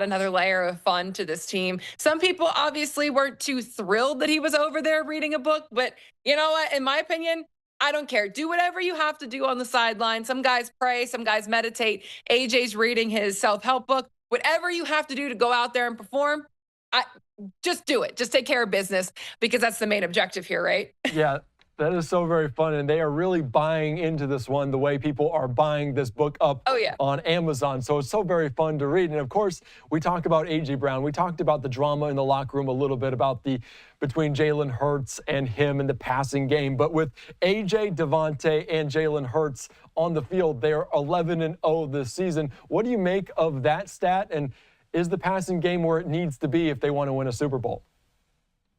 another layer of fun to this team. Some people obviously weren't too thrilled that he was over there reading a book, but you know what? In my opinion, I don't care. Do whatever you have to do on the sideline. Some guys pray, some guys meditate. AJ's reading his self-help book. Whatever you have to do to go out there and perform, I just do it. Just take care of business because that's the main objective here, right? Yeah, that is so very fun, and they are really buying into this one the way people are buying this book up Oh, yeah. on Amazon. So it's so very fun to read. And of course, we talked about A.J. Brown. We talked about the drama in the locker room a little bit about the between Jalen Hurts and him in the passing game. But with A.J., Devontae, and Jalen Hurts on the field, they are 11-0 this season. What do you make of that stat? And is the passing game where it needs to be if they want to win a Super Bowl?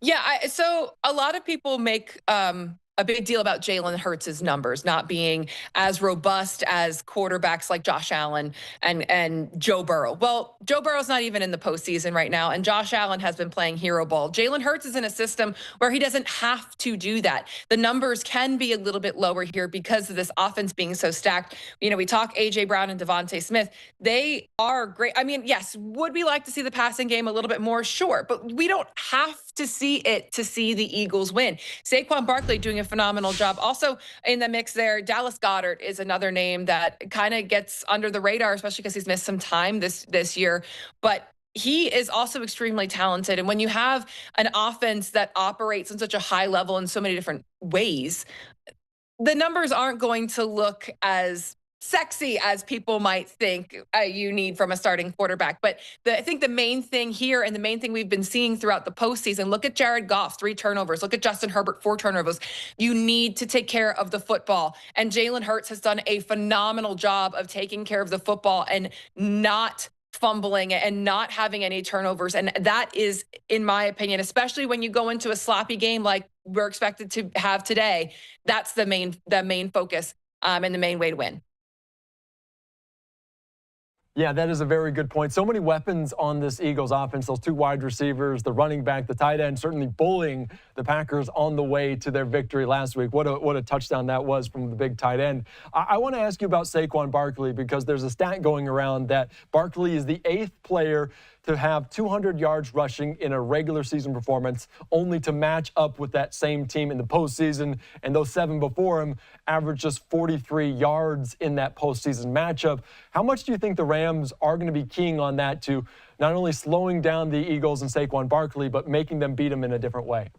Yeah, so a lot of people make a big deal about Jalen Hurts' numbers not being as robust as quarterbacks like Josh Allen and Joe Burrow. Well, Joe Burrow's not even in the postseason right now, and Josh Allen has been playing hero ball. Jalen Hurts is in a system where he doesn't have to do that. The numbers can be a little bit lower here because of this offense being so stacked. You know, we talk A.J. Brown and Devontae Smith. They are great. I mean, yes, would we like to see the passing game a little bit more? Sure, but we don't have to see it to see the Eagles win. Saquon Barkley doing a phenomenal job. Also in the mix there, Dallas Goedert is another name that kind of gets under the radar, especially because he's missed some time this year. But he is also extremely talented. And when you have an offense that operates on such a high level in so many different ways, the numbers aren't going to look as sexy as people might think you need from a starting quarterback. But I think the main thing here and the main thing we've been seeing throughout the postseason, look at Jared Goff, 3 turnovers. Look at Justin Herbert, 4 turnovers. You need to take care of the football. And Jalen Hurts has done a phenomenal job of taking care of the football and not fumbling and not having any turnovers. And that is, in my opinion, especially when you go into a sloppy game like we're expected to have today, that's the main focus and the main way to win. Yeah, that is a very good point. So many weapons on this Eagles offense, those 2 wide receivers, the running back, the tight end, certainly bullying the Packers on the way to their victory last week. What a touchdown that was from the big tight end. I want to ask you about Saquon Barkley because there's a stat going around that Barkley is the 8th player to have 200 yards rushing in a regular season performance, only to match up with that same team in the postseason. And those 7 before him averaged just 43 yards in that postseason matchup. How much do you think the Rams are going to be keying on that to not only slowing down the Eagles and Saquon Barkley, but making them beat them in a different way?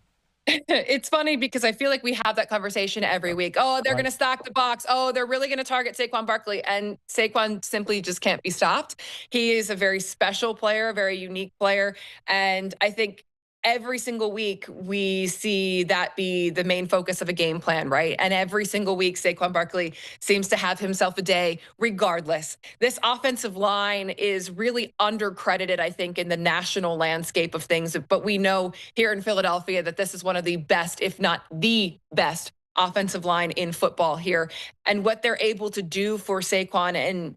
It's funny because I feel like we have that conversation every week. Oh, they're going to stack the box. Oh, they're really going to target Saquon Barkley. And Saquon simply just can't be stopped. He is a very special player, a very unique player. And I think every single week we see that be the main focus of a game plan, right? And every single week Saquon Barkley seems to have himself a day regardless. This offensive line is really undercredited, I think, in the national landscape of things. But we know here in Philadelphia that this is one of the best, if not the best, offensive line in football here. And what they're able to do for Saquon, and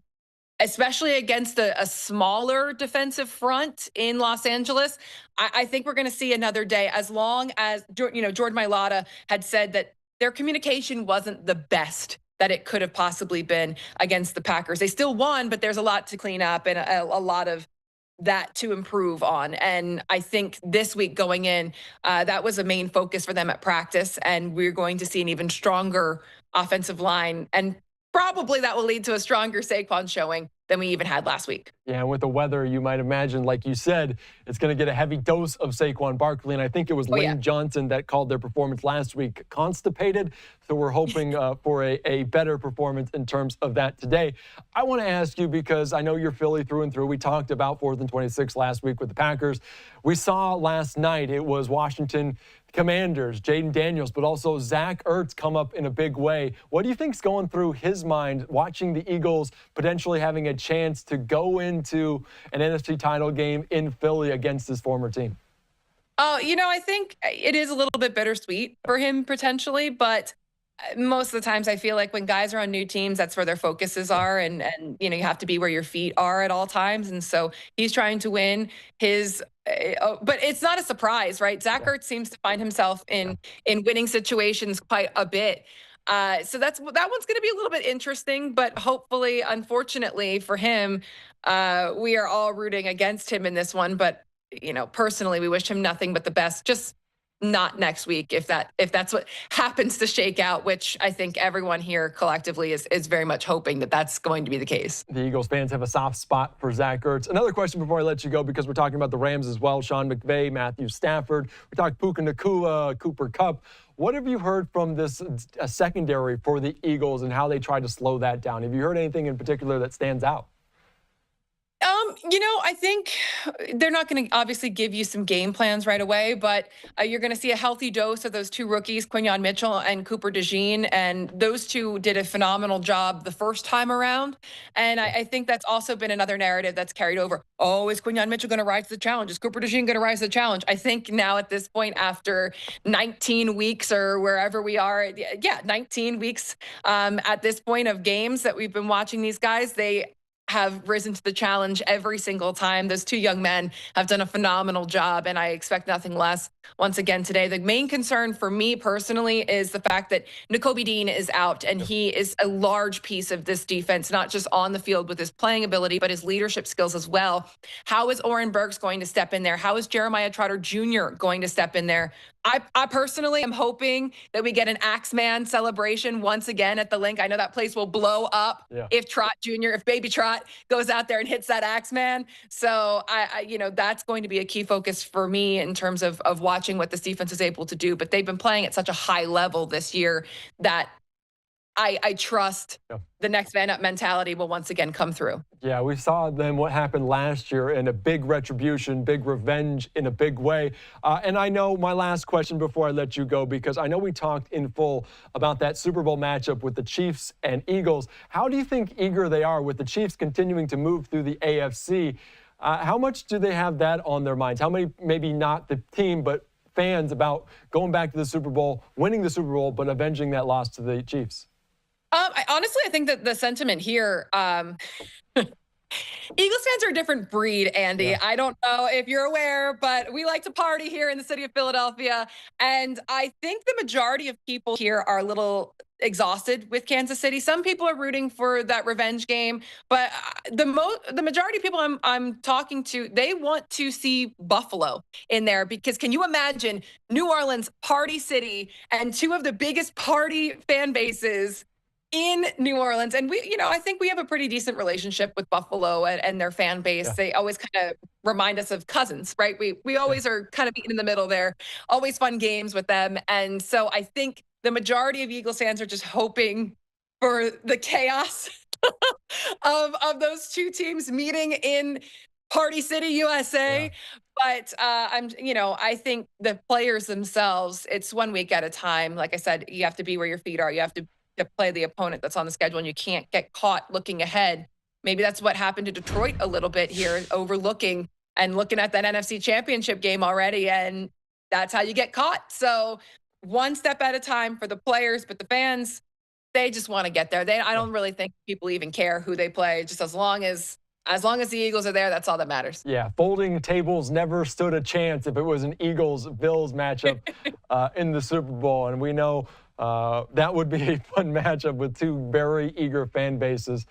especially against a smaller defensive front in Los Angeles, I think we're going to see another day, as long as, Jordan Mailata had said that their communication wasn't the best that it could have possibly been against the Packers. They still won, but there's a lot to clean up and a lot of that to improve on. And I think this week going in, that was a main focus for them at practice. And we're going to see an even stronger offensive line. And probably that will lead to a stronger Saquon showing than we even had last week. Yeah, and with the weather, you might imagine, like you said, it's going to get a heavy dose of Saquon Barkley. And I think it was Lane Johnson that called their performance last week constipated. So we're hoping for a better performance in terms of that today. I want to ask you, because I know you're Philly through and through. We talked about 4th and 26 last week with the Packers. We saw last night it was Washington Commanders, Jaden Daniels, but also Zach Ertz come up in a big way. What do you think's going through his mind watching the Eagles potentially having a chance to go into an NFC title game in Philly against his former team? Oh, I think it is a little bit bittersweet for him potentially, but most of the times I feel like when guys are on new teams, that's where their focuses are. And you have to be where your feet are at all times. And so he's trying to win his, but it's not a surprise, right? Zach Ertz seems to find himself in winning situations quite a bit. So that one's going to be a little bit interesting, but hopefully, unfortunately for him, we are all rooting against him in this one. But, personally, we wish him nothing but the best. Just not next week if that's what happens to shake out, which I think everyone here collectively is very much hoping that that's going to be the case. The Eagles fans have a soft spot for Zach Ertz. Another question before I let you go, because we're talking about the Rams as well. Sean McVay, Matthew Stafford. We talked Puka Nacua, Cooper Kupp. What have you heard from this secondary for the Eagles and how they try to slow that down? Have you heard anything in particular that stands out? I think they're not going to obviously give you some game plans right away, but you're going to see a healthy dose of those two rookies, Quinn Mitchell and Cooper DeJean, and those two did a phenomenal job the first time around. And I think that's also been another narrative that's carried over. Oh, is Quinn Mitchell going to rise to the challenge? Is Cooper DeJean going to rise to the challenge? I think now at this point, after 19 weeks or wherever we are, 19 weeks at this point of games that we've been watching these guys, they have risen to the challenge every single time. Those two young men have done a phenomenal job, and I expect nothing less once again today. The main concern for me personally is the fact that Nakobe Dean is out, and he is a large piece of this defense, not just on the field with his playing ability, but his leadership skills as well. How is Oren Burks going to step in there? How is Jeremiah Trotter Jr. going to step in there? I personally am hoping that we get an Axeman celebration once again at the Link. I know that place will blow up if Trot Jr., if Baby Trot goes out there and hits that Axeman. So that's going to be a key focus for me in terms of watching what this defense is able to do. But they've been playing at such a high level this year that I trust the next man up mentality will once again come through. Yeah, we saw then what happened last year in a big retribution, big revenge in a big way. And I know my last question before I let you go, because I know we talked in full about that Super Bowl matchup with the Chiefs and Eagles. How do you think eager they are with the Chiefs continuing to move through the AFC? How much do they have that on their minds? How many, maybe not the team, but fans, about going back to the Super Bowl, winning the Super Bowl, but avenging that loss to the Chiefs? I think that the sentiment here, Eagles fans are a different breed, Andy. Yeah. I don't know if you're aware, but we like to party here in the city of Philadelphia. And I think the majority of people here are a little exhausted with Kansas City. Some people are rooting for that revenge game, but the majority of people I'm talking to, they want to see Buffalo in there, because can you imagine New Orleans, party city, and two of the biggest party fan bases in New Orleans? And I think we have a pretty decent relationship with Buffalo and their fan base. Yeah. They always kind of remind us of cousins, right? We always are kind of meeting in the middle there. Always fun games with them. And so I think the majority of Eagles fans are just hoping for the chaos of those two teams meeting in Party City, USA. Yeah. But I think the players themselves, it's 1 week at a time. Like I said, you have to be where your feet are. You have to play the opponent that's on the schedule, and you can't get caught looking ahead. Maybe that's what happened to Detroit a little bit here, overlooking and looking at that NFC Championship game already, and that's how you get caught. So one step at a time for the players, but the fans, they just want to get there. I don't really think people even care who they play. Just as long as the Eagles are there, that's all that matters. Yeah, folding tables never stood a chance if it was an Eagles-Bills matchup in the Super Bowl, and we know that would be a fun matchup with two very eager fan bases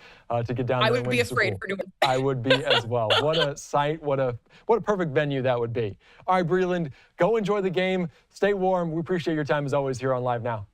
to get down there. I would be afraid for doing that. I would be as well. What a sight, what a perfect venue that would be. All right, Breland, go enjoy the game. Stay warm. We appreciate your time as always here on Live Now.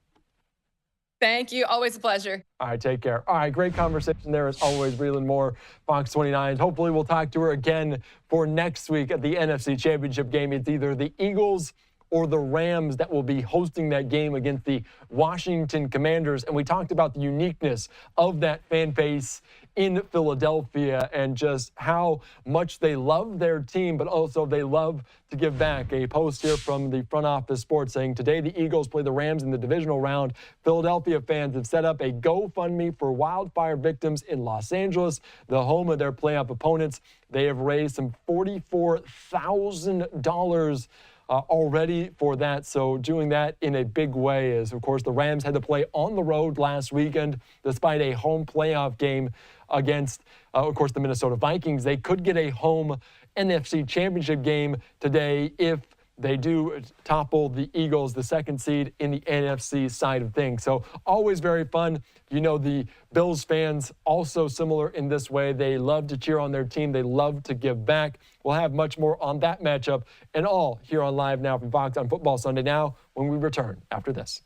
Thank you. Always a pleasure. All right, take care. All right, great conversation there as always. Breland Moore, Fox 29. Hopefully we'll talk to her again for next week at the NFC Championship game. It's either the Eagles or the Rams that will be hosting that game against the Washington Commanders. And we talked about the uniqueness of that fan base in Philadelphia and just how much they love their team, but also they love to give back. A post here from the Front Office Sports saying, today the Eagles play the Rams in the divisional round. Philadelphia fans have set up a GoFundMe for wildfire victims in Los Angeles, the home of their playoff opponents. They have raised some $44,000 already for that. So doing that in a big way is, of course, the Rams had to play on the road last weekend despite a home playoff game against, of course, the Minnesota Vikings. They could get a home NFC Championship game today if they do topple the Eagles, the second seed in the NFC side of things. So always very fun. You know, the Bills fans also similar in this way. They love to cheer on their team. They love to give back. We'll have much more on that matchup and all here on Live Now from Fox on Football Sunday Now when we return after this.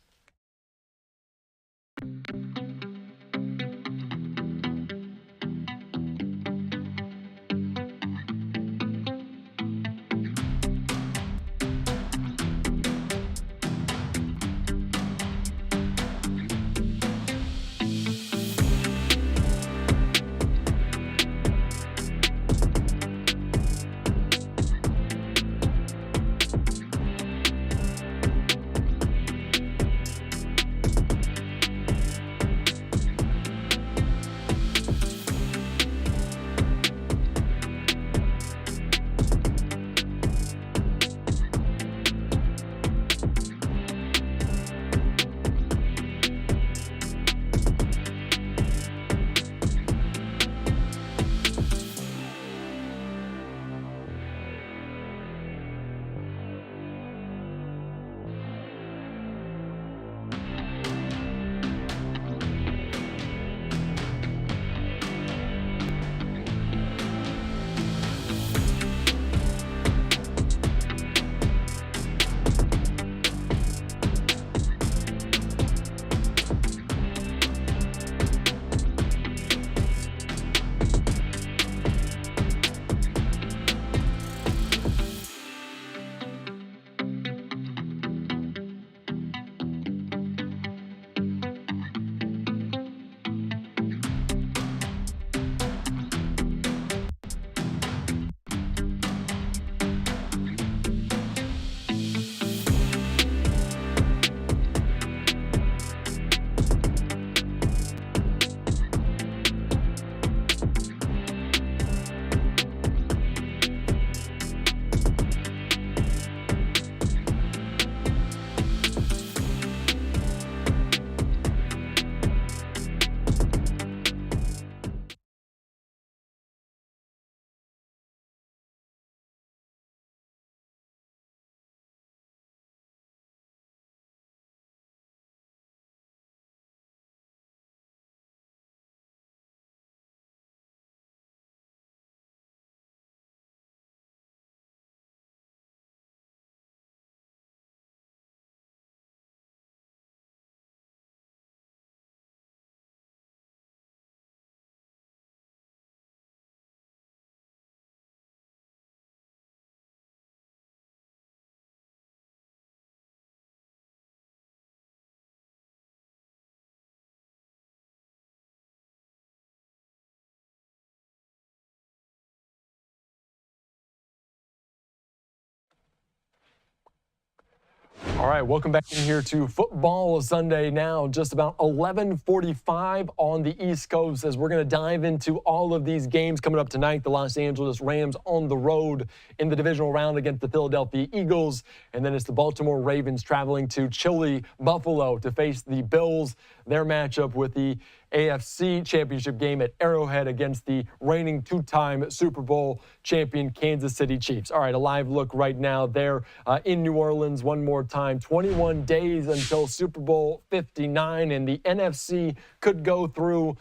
All right, welcome back in here to Football Sunday Now, just about 11:45 on the East Coast as we're going to dive into all of these games coming up tonight. The Los Angeles Rams on the road in the divisional round against the Philadelphia Eagles, and then it's the Baltimore Ravens traveling to chilly Buffalo to face the Bills. Their matchup with the AFC Championship game at Arrowhead against the reigning two-time Super Bowl champion Kansas City Chiefs. All right, a live look right now there in New Orleans one more time. 21 days until Super Bowl 59, and the NFC could go through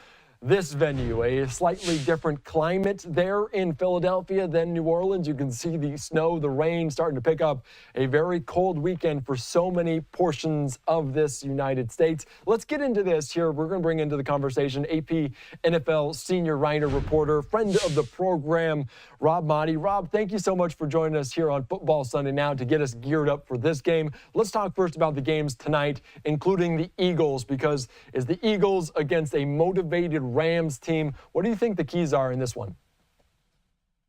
this venue, a slightly different climate there in Philadelphia than New Orleans. You can see the snow, the rain starting to pick up. A very cold weekend for so many portions of this United States. Let's get into this here. We're going to bring into the conversation AP NFL senior writer, reporter, friend of the program, Rob Maaddi. Rob, thank you so much for joining us here on Football Sunday Now to get us geared up for this game. Let's talk first about the games tonight, including the Eagles, because is the Eagles against a motivated Rams team. What do you think the keys are in this one?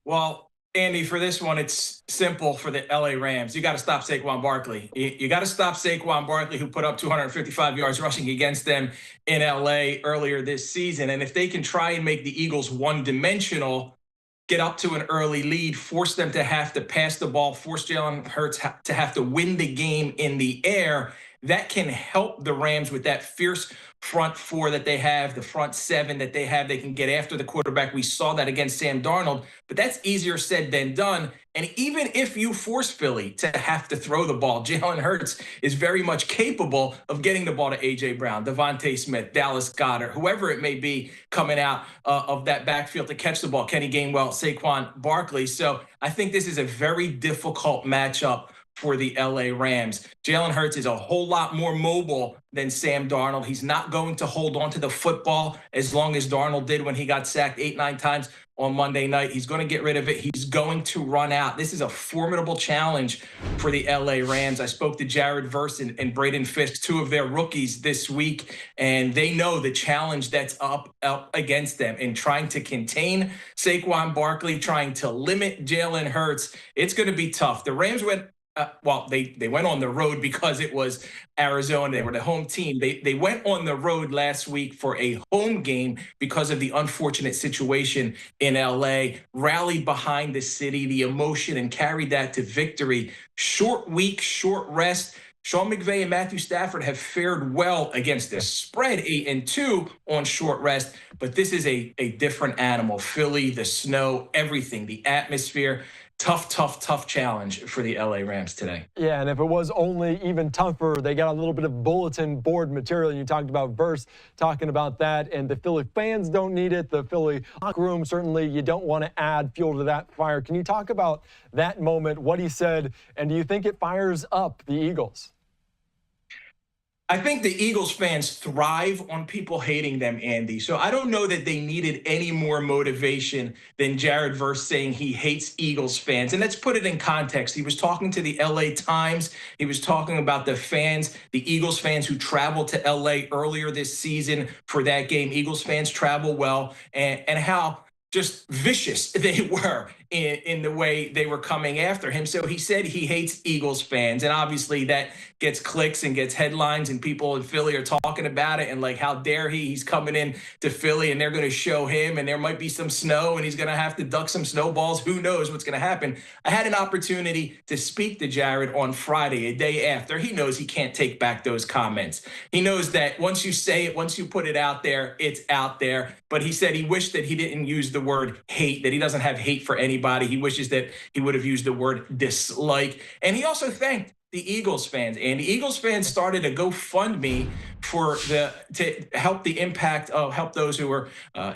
Well, Andy, for this one, it's simple for the LA Rams. You got to stop Saquon Barkley. You got to stop Saquon Barkley, who put up 255 yards rushing against them in LA earlier this season. And if they can try and make the Eagles one-dimensional, get up to an early lead, force them to have to pass the ball, force Jalen Hurts to have to win the game in the air, that can help the Rams with that fierce front four that they have, the front seven that they have. They can get after the quarterback. We saw that against Sam Darnold, but that's easier said than done. And even if you force Philly to have to throw the ball, Jalen Hurts is very much capable of getting the ball to A.J. Brown, Devontae Smith, Dallas Goedert, whoever it may be coming out of that backfield to catch the ball, Kenny Gainwell, Saquon Barkley. So I think this is a very difficult matchup for the LA Rams. Jalen Hurts is a whole lot more mobile than Sam Darnold. He's not going to hold on to the football as long as Darnold did when he got sacked 8-9 times on Monday night. He's going to get rid of it. He's going to run out. This is a formidable challenge for the LA Rams. I spoke to Jared Verse and Braden Fisk, two of their rookies this week, and they know the challenge that's up against them in trying to contain Saquon Barkley, trying to limit Jalen Hurts. It's going to be tough. The Rams went they went on the road because it was Arizona. They were the home team. They went on the road last week for a home game because of the unfortunate situation in LA, rallied behind the city, the emotion, and carried that to victory. Short week, short rest. Sean McVay and Matthew Stafford have fared well against the spread, 8-2 on short rest, but this is a different animal. Philly, the snow, everything, the atmosphere. Tough challenge for the LA Rams today. Yeah, and if it was only even tougher, they got a little bit of bulletin board material. You talked about Verse talking about that, and the Philly fans don't need it. The Philly locker room, certainly you don't want to add fuel to that fire. Can you talk about that moment, what he said, and do you think it fires up the Eagles? I think the Eagles fans thrive on people hating them, Andy. So I don't know that they needed any more motivation than Jared Verse saying he hates Eagles fans. And let's put it in context. He was talking to the LA Times. He was talking about the fans, the Eagles fans who traveled to LA earlier this season for that game. Eagles fans travel well, and how just vicious they were in the way they were coming after him. So he said he hates Eagles fans. And obviously that gets clicks and gets headlines, and people in Philly are talking about it and like, how dare he's coming in to Philly and they're going to show him, and there might be some snow and he's going to have to duck some snowballs. Who knows what's going to happen? I had an opportunity to speak to Jared on Friday, a day after. He knows he can't take back those comments. He knows that once you say it, once you put it out there, it's out there. But he said he wished that he didn't use the word hate, that he doesn't have hate for anybody. He wishes that he would have used the word dislike. And he also thanked the Eagles fans. And the Eagles fans started a GoFundMe to help help those who were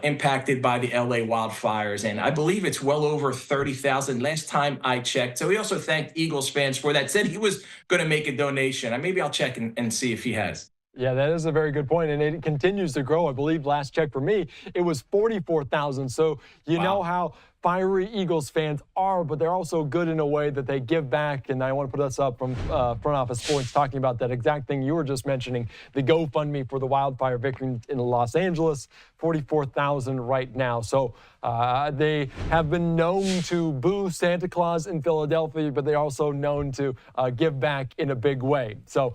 impacted by the LA wildfires. And I believe it's well over 30,000 last time I checked. So he also thanked Eagles fans for that, said he was going to make a donation. Maybe I'll check and see if he has. Yeah, that is a very good point, and it continues to grow. I believe last check for me, it was 44,000. So you know how fiery Eagles fans are, but they're also good in a way that they give back. And I want to put us up from Front Office Sports talking about that exact thing you were just mentioning, the GoFundMe for the wildfire victims in Los Angeles, 44,000 right now. So they have been known to boo Santa Claus in Philadelphia, but they're also known to give back in a big way. So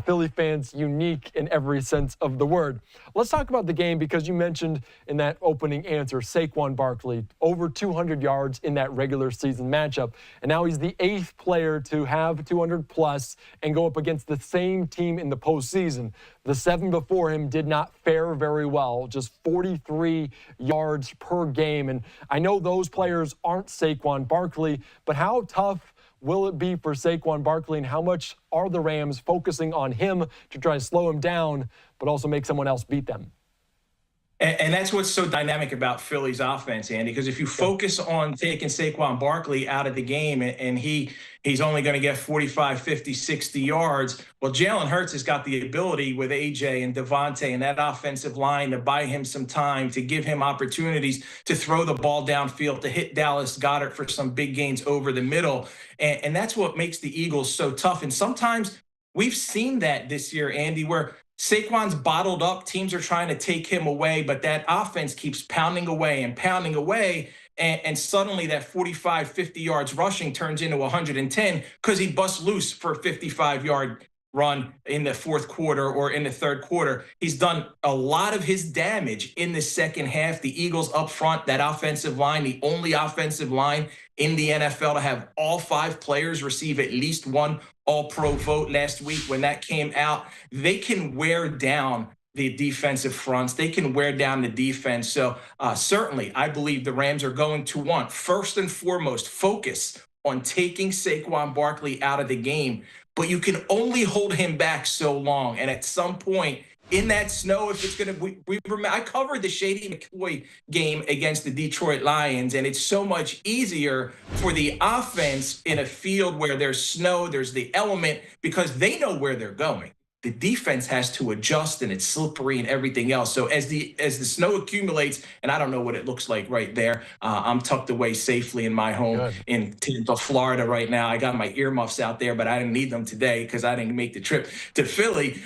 Philly fans, unique in every sense of the word. Let's talk about the game, because you mentioned in that opening answer, Saquon Barkley, over 200 yards in that regular season matchup. And now he's the 8th player to have 200 plus and go up against the same team in the postseason. The 7 before him did not fare very well, just 43 yards per game. And I know those players aren't Saquon Barkley, but how tough will it be for Saquon Barkley, and how much are the Rams focusing on him to try to slow him down, but also make someone else beat them? And that's what's so dynamic about Philly's offense, Andy, because if you focus on taking Saquon Barkley out of the game and he's only going to get 45, 50, 60 yards, well, Jalen Hurts has got the ability with AJ and Devontae and that offensive line to buy him some time, to give him opportunities to throw the ball downfield, to hit Dallas Goedert for some big gains over the middle. And that's what makes the Eagles so tough. And sometimes we've seen that this year, Andy, where Saquon's bottled up. Teams are trying to take him away, but that offense keeps pounding away and pounding away. And suddenly that 45, 50 yards rushing turns into 110 because he busts loose for a 55-yard run in the fourth quarter or in the third quarter. He's done a lot of his damage in the second half. The Eagles up front, that offensive line, the only offensive line in the NFL to have all 5 players receive at least one All-Pro vote last week when that came out. They can wear down the defensive fronts. They can wear down the defense. So certainly I believe the Rams are going to want, first and foremost, focus on taking Saquon Barkley out of the game, but you can only hold him back so long. And at some point in that snow, if it's going to, I covered the Shady McCoy game against the Detroit Lions, and it's so much easier for the offense in a field where there's snow, there's the element, because they know where they're going. The defense has to adjust, and it's slippery and everything else. So as the snow accumulates, and I don't know what it looks like right there. I'm tucked away safely in my home in Tampa, Florida right now. I got my earmuffs out there, but I didn't need them today because I didn't make the trip to Philly.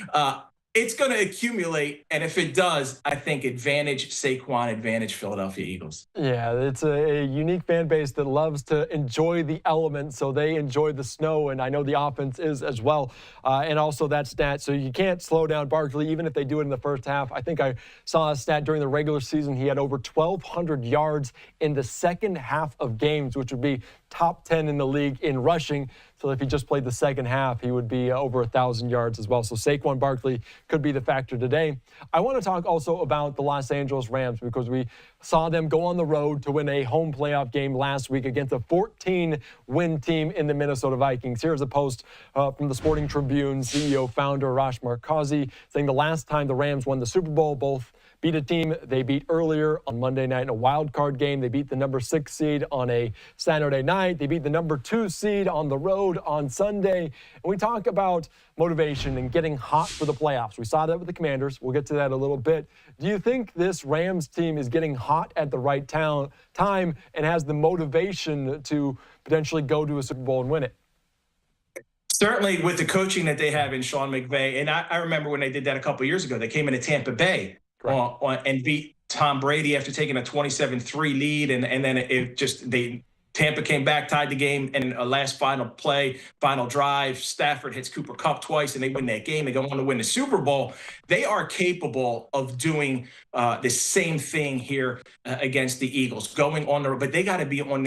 It's going to accumulate, and if it does, I think advantage Saquon, advantage Philadelphia Eagles. Yeah, it's a unique fan base that loves to enjoy the elements, so they enjoy the snow, and I know the offense is as well, and also that stat. So you can't slow down Barkley, even if they do it in the first half. I think I saw a stat during the regular season. He had over 1,200 yards in the second half of games, which would be top 10 in the league in rushing. So if he just played the second half, he would be over 1,000 yards as well. So Saquon Barkley could be the factor today. I want to talk also about the Los Angeles Rams, because we saw them go on the road to win a home playoff game last week against a 14-win team in the Minnesota Vikings. Here's a post from the Sporting Tribune CEO founder Arash Markazi saying the last time the Rams won the Super Bowl, both beat a team they beat earlier on Monday night in a wild card game. They beat the number 6 seed on a Saturday night. They beat the number 2 seed on the road on Sunday. And we talk about motivation and getting hot for the playoffs. We saw that with the Commanders. We'll get to that a little bit. Do you think this Rams team is getting hot at the right time and has the motivation to potentially go to a Super Bowl and win it? Certainly with the coaching that they have in Sean McVay. And I remember when they did that a couple of years ago. They came into Tampa Bay and beat Tom Brady after taking a 27-3 lead, and then Tampa came back, tied the game, and a last final play, final drive, Stafford hits Cooper Kupp twice, and they win that game. They go on to win the Super Bowl. They are capable of doing the same thing here against the Eagles, going on there, but they got to be on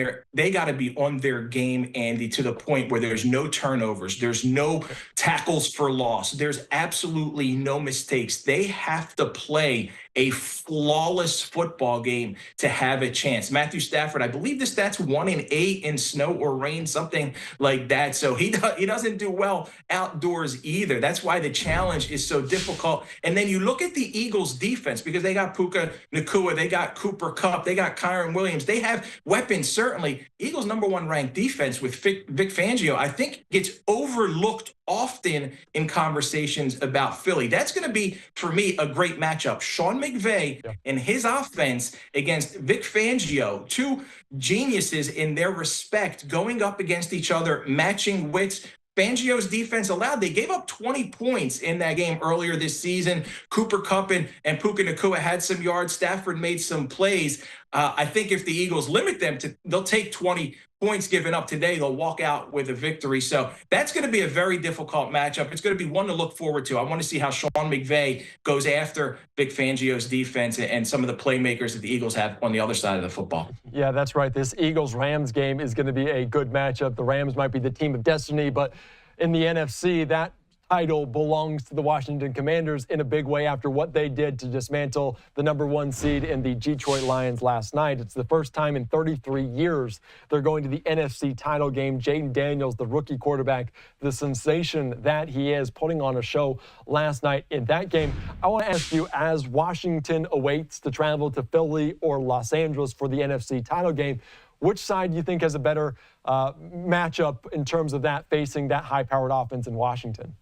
their game, Andy, to the point where there's no turnovers, there's no tackles for loss, there's absolutely no mistakes. They have to play a flawless football game to have a chance. Matthew Stafford, I believe the stat's 1-8 in snow or rain, something like that. So he doesn't do well outdoors either. That's why the challenge is so difficult. And then you look at the Eagles defense, because they got Puka Nacua, they got Cooper Kupp, they got Kyron Williams. They have weapons, certainly. Eagles' #1 ranked defense with Vic Fangio, I think, gets overlooked often in conversations about Philly. That's going to be, for me, a great matchup. Sean McVay and his offense against Vic Fangio, two geniuses in their respect, going up against each other, matching wits. Fangio's defense they gave up 20 points in that game earlier this season. Cooper Kupp and Puka Nacua had some yards. Stafford made some plays. I think if the Eagles limit them they'll take 20 points given up today. They'll walk out with a victory. So that's going to be a very difficult matchup. It's going to be one to look forward to. I want to see how Sean McVay goes after Vic Fangio's defense and some of the playmakers that the Eagles have on the other side of the football. Yeah, that's right. This Eagles-Rams game is going to be a good matchup. The Rams might be the team of destiny, but in the NFC, that title belongs to the Washington Commanders in a big way after what they did to dismantle the #1 seed in the Detroit Lions last night. It's the first time in 33 years they're going to the NFC title game. Jaden Daniels, the rookie quarterback, the sensation that he is, putting on a show last night in that game. I want to ask you, as Washington awaits to travel to Philly or Los Angeles for the NFC title game, which side do you think has a better matchup in terms of that, facing that high-powered offense in Washington?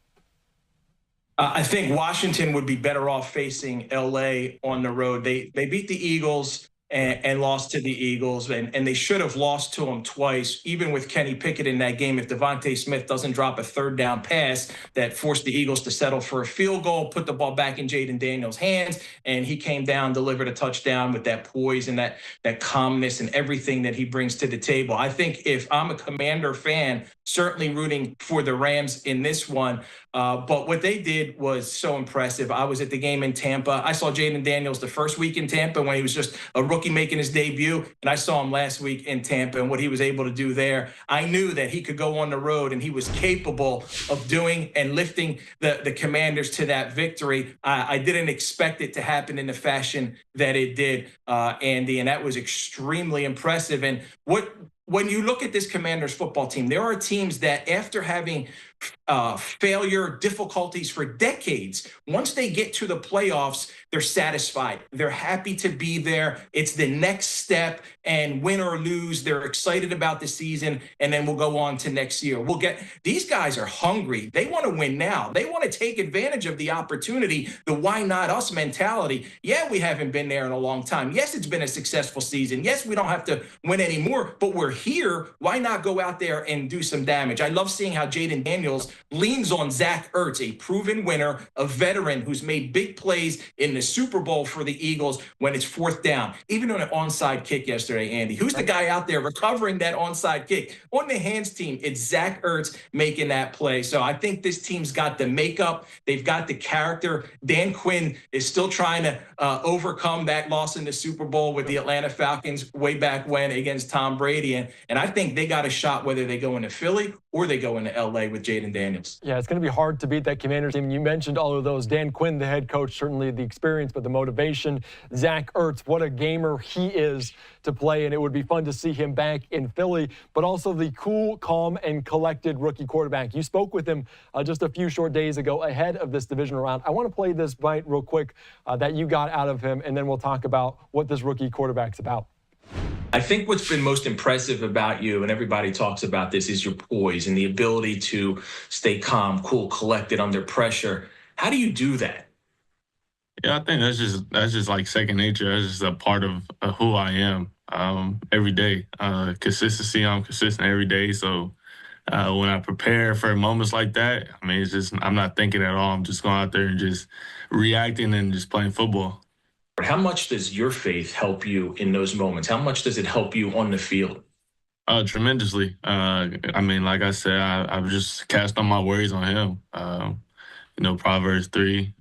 I think Washington would be better off facing LA on the road. They beat the Eagles and lost to the Eagles, and they should have lost to them twice, even with Kenny Pickett in that game. If Devontae Smith doesn't drop a third down pass that forced the Eagles to settle for a field goal, put the ball back in Jaden Daniels' hands, and he came down, delivered a touchdown with that poise and that calmness and everything that he brings to the table. I think if I'm a Commander fan, certainly rooting for the Rams in this one. But what they did was so impressive. I was at the game in Tampa. I saw Jaden Daniels the first week in Tampa when he was just a rookie making his debut, and I saw him last week in Tampa and what he was able to do there. I knew that he could go on the road, and he was capable of doing and lifting the Commanders to that victory. I didn't expect it to happen in the fashion that it did, Andy, and that was extremely impressive. And what when you look at this Commanders football team, there are teams that after having failure, difficulties for decades, once they get to the playoffs, they're satisfied. They're happy to be there. It's the next step, and win or lose, they're excited about the season, and then we'll go on to next year. These guys are hungry. They want to win now. They want to take advantage of the opportunity, the why not us mentality. Yeah, we haven't been there in a long time. Yes, it's been a successful season. Yes, we don't have to win anymore, but we're here. Why not go out there and do some damage? I love seeing how Jayden Daniels leans on Zach Ertz, a proven winner, a veteran who's made big plays in the Super Bowl for the Eagles when it's fourth down. Even on an onside kick yesterday, Andy. Who's the guy out there recovering that onside kick? On the hands team, it's Zach Ertz making that play. So I think this team's got the makeup. They've got the character. Dan Quinn is still trying to overcome that loss in the Super Bowl with the Atlanta Falcons way back when against Tom Brady. And I think they got a shot whether they go into Philly or they go into LA with Jayden Daniels. Yeah, it's going to be hard to beat that Commanders team. You mentioned all of those. Dan Quinn, the head coach, certainly the experience, but the motivation. Zach Ertz, what a gamer he is to play, and it would be fun to see him back in Philly, but also the cool, calm, and collected rookie quarterback. You spoke with him just a few short days ago ahead of this divisional round. I want to play this bite real quick that you got out of him, and then we'll talk about what this rookie quarterback's about. I think what's been most impressive about you, and everybody talks about this, is your poise and the ability to stay calm, cool, collected under pressure. How do you do that? Yeah, I think that's just like second nature. That's just a part of who I am every day. Consistency, I'm consistent every day. So when I prepare for moments like that, I mean, it's just I'm not thinking at all. I'm just going out there and just reacting and just playing football. How much does your faith help you in those moments? How much does it help you on the field? Tremendously. I mean, like I said, I've just cast all my worries on him. Proverbs 3,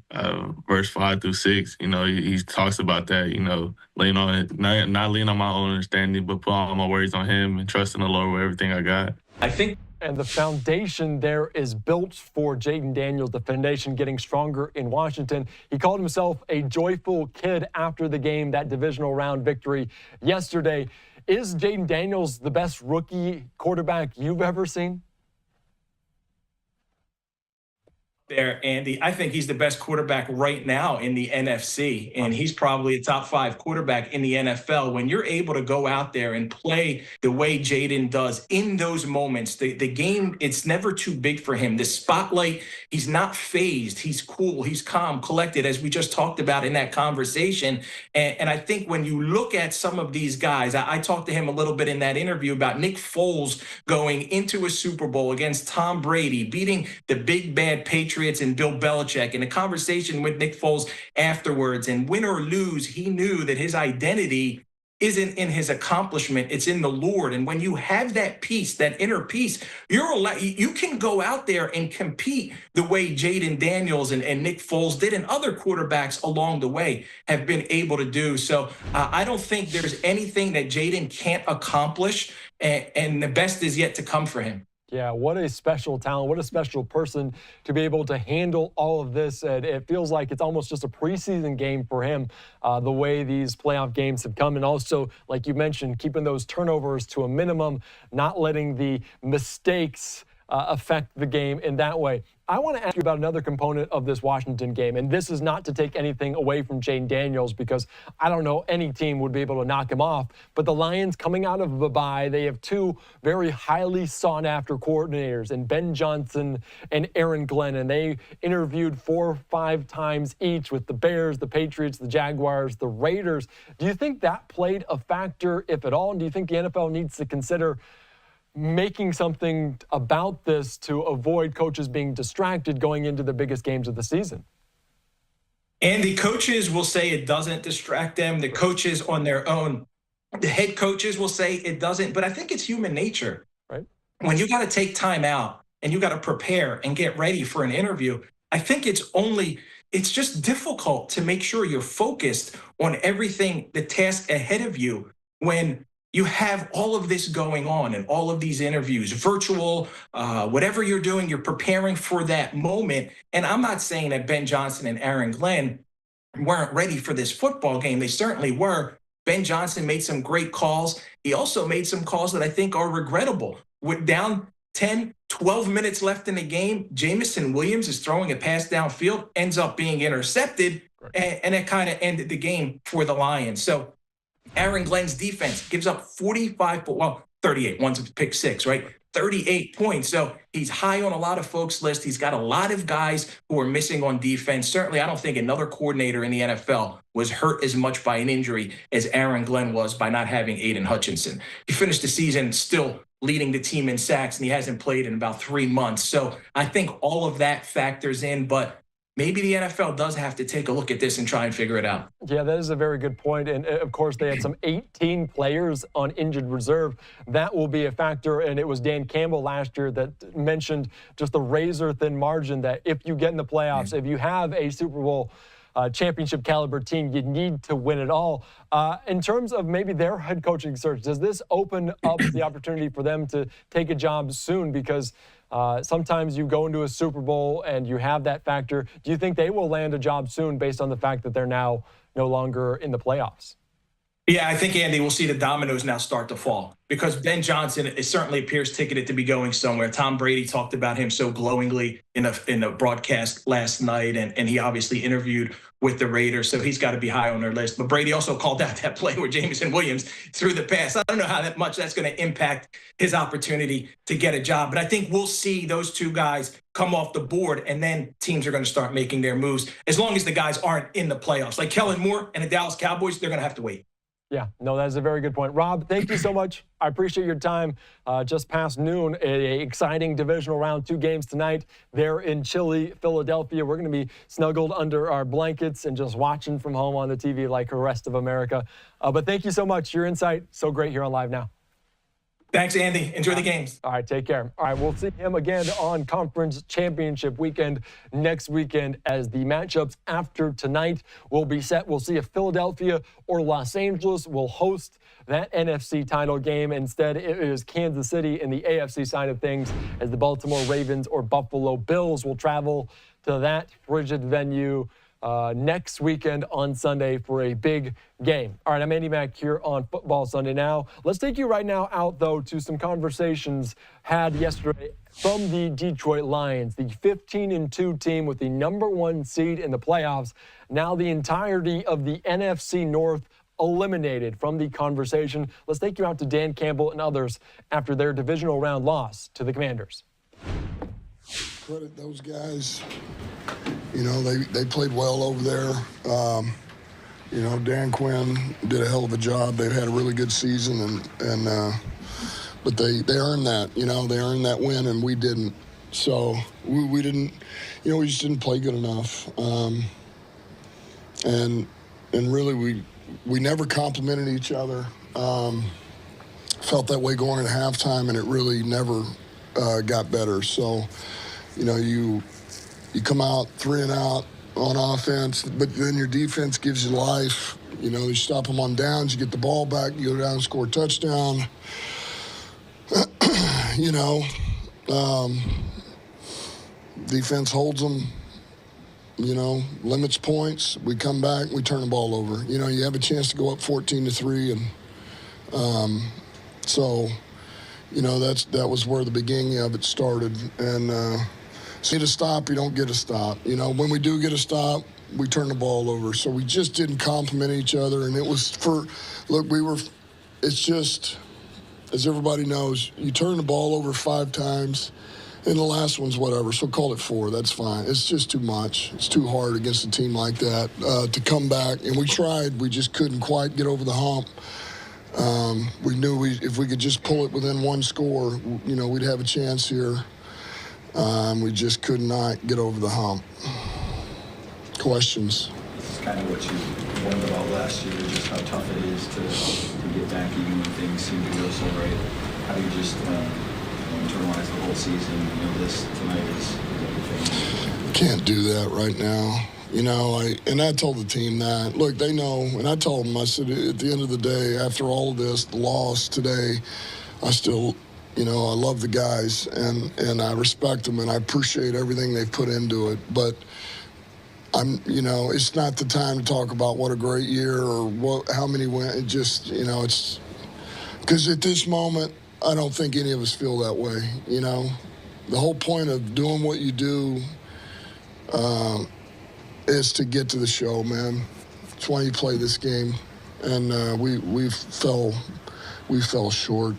verse 5 through 6, he talks about that, lean on it, not lean on my own understanding, but put all my worries on him and trust in the Lord with everything I got. I think. And the foundation there is built for Jayden Daniels, the foundation getting stronger in Washington. He called himself a joyful kid after the game, that divisional round victory yesterday. Is Jayden Daniels the best rookie quarterback you've ever seen? There, Andy. I think he's the best quarterback right now in the NFC, and he's probably a top 5 quarterback in the NFL. When you're able to go out there and play the way Jayden does in those moments, the game, it's never too big for him. The spotlight, he's not phased. He's cool. He's calm, collected, as we just talked about in that conversation. And I think when you look at some of these guys, I talked to him a little bit in that interview about Nick Foles going into a Super Bowl against Tom Brady, beating the big bad Patriots and Bill Belichick, in a conversation with Nick Foles afterwards. And win or lose, he knew that his identity isn't in his accomplishment, it's in the Lord. And when you have that peace, that inner peace, you can go out there and compete the way Jayden Daniels and Nick Foles did, and other quarterbacks along the way have been able to do. So I don't think there's anything that Jayden can't accomplish, and the best is yet to come for him. Yeah, what a special talent, what a special person to be able to handle all of this. And it feels like it's almost just a preseason game for him, the way these playoff games have come. And also, like you mentioned, keeping those turnovers to a minimum, not letting the mistakes affect the game in that way. I want to ask you about another component of this Washington game, and this is not to take anything away from Jayden Daniels, because I don't know any team would be able to knock him off, but the Lions coming out of a bye, they have 2 very highly sought-after coordinators, and Ben Johnson and Aaron Glenn, and they interviewed 4 or 5 times each with the Bears, the Patriots, the Jaguars, the Raiders. Do you think that played a factor, if at all? And do you think the NFL needs to consider making something about this to avoid coaches being distracted going into the biggest games of the season? And the coaches will say it doesn't distract them. The coaches on their own, the head coaches will say it doesn't. But I think it's human nature. Right. When you got to take time out and you got to prepare and get ready for an interview, I think it's just difficult to make sure you're focused on everything, the task ahead of you, when you have all of this going on and all of these interviews, virtual, whatever you're doing, you're preparing for that moment. And I'm not saying that Ben Johnson and Aaron Glenn weren't ready for this football game. They certainly were. Ben Johnson made some great calls. He also made some calls that I think are regrettable. With down 10, 12 minutes left in the game, Jamison Williams is throwing a pass downfield, ends up being intercepted, and it kind of ended the game for the Lions. So Aaron Glenn's defense gives up 38, one's a pick six, right? 38 points. So he's high on a lot of folks' list. He's got a lot of guys who are missing on defense. Certainly, I don't think another coordinator in the NFL was hurt as much by an injury as Aaron Glenn was by not having Aiden Hutchinson. He finished the season still leading the team in sacks, and he hasn't played in about 3 months. So I think all of that factors in, but maybe the NFL does have to take a look at this and try and figure it out. Yeah, that is a very good point. And of course, they had some 18 players on injured reserve. That will be a factor. And it was Dan Campbell last year that mentioned just the razor-thin margin that if you get in the playoffs, if you have a Super Bowl championship caliber team, you need to win it all. In terms of maybe their head coaching search, does this open up the opportunity for them to take a job soon? Because sometimes you go into a Super Bowl and you have that factor. Do you think they will land a job soon based on the fact that they're now no longer in the playoffs? Yeah, I think, Andy, we'll see the dominoes now start to fall because Ben Johnson, it certainly appears ticketed to be going somewhere. Tom Brady talked about him so glowingly in a broadcast last night, and he obviously interviewed with the Raiders, so he's got to be high on their list. But Brady also called out that play where Jamison Williams threw the pass. I don't know how much that's going to impact his opportunity to get a job, but I think we'll see those two guys come off the board, and then teams are going to start making their moves. As long as the guys aren't in the playoffs. Like Kellen Moore and the Dallas Cowboys, they're going to have to wait. Yeah, no, that's a very good point. Rob, thank you so much. I appreciate your time. Just past noon, an exciting divisional round, 2 games tonight. They're in chilly Philadelphia. We're going to be snuggled under our blankets and just watching from home on the TV like the rest of America. But thank you so much. Your insight, so great here on Live Now. Thanks, Andy. Enjoy the games. All right, take care. All right, we'll see him again on Conference Championship weekend next weekend as the matchups after tonight will be set. We'll see if Philadelphia or Los Angeles will host that NFC title game. Instead, it is Kansas City in the AFC side of things as the Baltimore Ravens or Buffalo Bills will travel to that frigid venue next weekend on Sunday for a big game. All right, I'm Andy Mack here on Football Sunday Now. Let's take you right now out, though, to some conversations had yesterday from the Detroit Lions, the 15-2 team with the #1 seed in the playoffs. Now the entirety of the NFC North eliminated from the conversation. Let's take you out to Dan Campbell and others after their divisional round loss to the Commanders. Credit those guys. You know, they played well over there. You know, Dan Quinn did a hell of a job. They've had a really good season, but they earned that. You know, they earned that win, and we didn't. So we didn't. You know, we just didn't play good enough. And really, we never complimented each other. Felt that way going at halftime, and it really never got better. So, you know, you come out 3 and out on offense, but then your defense gives you life. You know, you stop them on downs, you get the ball back, you go down and score a touchdown. You know, defense holds them, you know, limits points. We come back, we turn the ball over. You know, you have a chance to go up 14-3, and so, you know, that was where the beginning of it started. And so you get a stop, you don't get a stop. You know, when we do get a stop, we turn the ball over. So we just didn't compliment each other. And it was it's just, as everybody knows, you turn the ball over 5 times, and the last one's whatever. So call it 4. That's fine. It's just too much. It's too hard against a team like that to come back. And we tried. We just couldn't quite get over the hump. We knew if we could just pull it within 1 score, you know, we'd have a chance here. We just could not get over the hump. Questions? This is kind of what you warned about last year, just how tough it is to get back even when things seem to go so right. How do you just internalize the whole season? You know, this tonight is everything. Can't do that right now. You know, I told the team that. Look, they know, and I told them, I said, at the end of the day, after all of this, the loss today, I still, you know, I love the guys, and I respect them, and I appreciate everything they've put into it. But it's not the time to talk about what a great year or how many wins. It just, it's because at this moment, I don't think any of us feel that way. The whole point of doing what you do is to get to the show, man. That's why you play this game, and we fell short.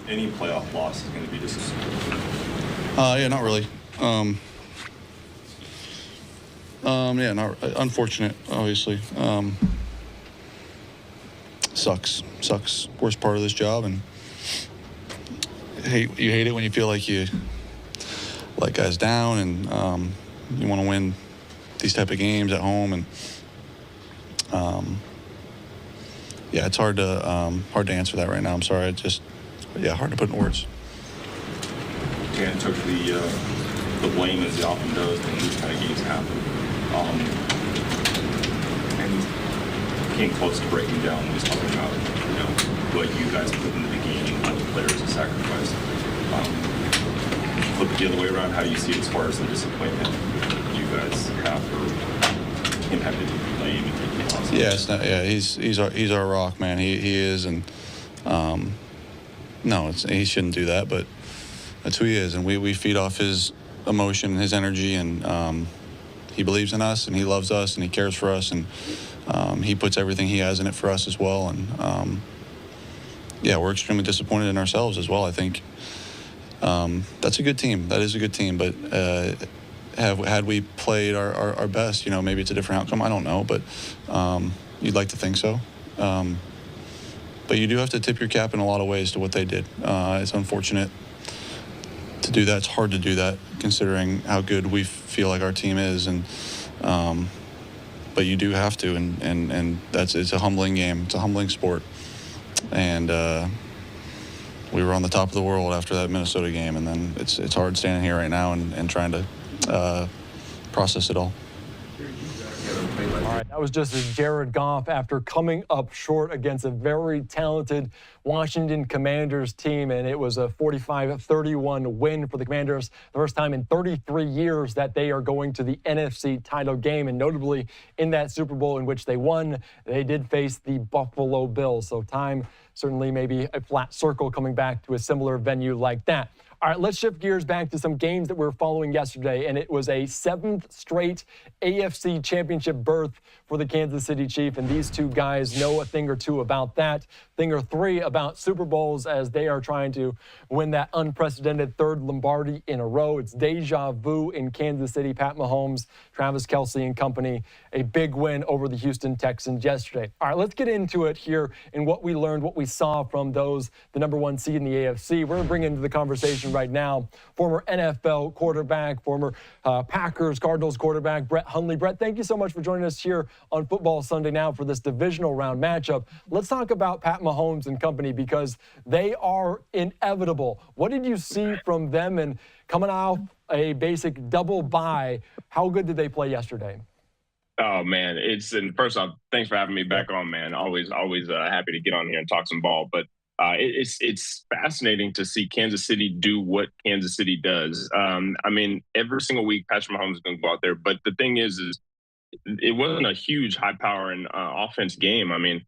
Any playoff loss is going to be disappointing. Yeah, not really. Yeah, not unfortunate, obviously. Sucks. Worst part of this job, and you hate it when you feel like you let guys down, and you want to win these type of games at home, and yeah, it's hard to answer that right now. I'm sorry. Hard to put in words. Dan took the blame as he often does when these kind of games happen. And he came close to breaking down when he's talking about, what you guys put into the game, what the players have sacrificed. Flip it the other way around, how do you see it as far as the disappointment you guys have for him having to blame and take the loss? Yeah, it's not, yeah, he's our rock, man. He is, and no, he shouldn't do that, but that's who he is, and we feed off his emotion, his energy, and he believes in us, and he loves us, and he cares for us, and he puts everything he has in it for us as well. And yeah, we're extremely disappointed in ourselves as well. I think that's a good team. That is a good team, but had we played our best, maybe it's a different outcome. I don't know, but you'd like to think so. But you do have to tip your cap in a lot of ways to what they did. It's unfortunate to do that. It's hard to do that considering how good we feel like our team is, and but you do have to, and it's a humbling game. It's a humbling sport, and we were on the top of the world after that Minnesota game, and then it's hard standing here right now and trying to process it all. All right, that was just Jared Goff after coming up short against a very talented Washington Commanders team, and it was a 45-31 win for the Commanders, the first time in 33 years that they are going to the NFC title game, and notably in that Super Bowl in which they won, they did face the Buffalo Bills, so time certainly maybe a flat circle coming back to a similar venue like that. All right, let's shift gears back to some games that we were following yesterday, and it was a 7th straight AFC Championship berth for the Kansas City Chiefs, and these two guys know a thing or two about that, thing or three about Super Bowls as they are trying to win that unprecedented third Lombardi in a row. It's deja vu in Kansas City. Pat Mahomes, Travis Kelsey and company, a big win over the Houston Texans yesterday. All right, let's get into it here and what we learned, what we saw from those, the number 1 seed in the AFC. We're going to bring into the conversation right now former NFL quarterback, former Packers, Cardinals quarterback, Brett Hundley. Brett, thank you so much for joining us here on Football Sunday Now for this divisional round matchup. Let's talk about Pat Mahomes and company because they are inevitable. What did you see from them, and coming off a basic double bye, how good did they play yesterday? Oh man, and first off, thanks for having me back on, man. Always happy to get on here and talk some ball. But it's fascinating to see Kansas City do what Kansas City does. I mean, every single week, Patrick Mahomes is going to go out there. But the thing is it wasn't a huge high-powering offense game. I mean,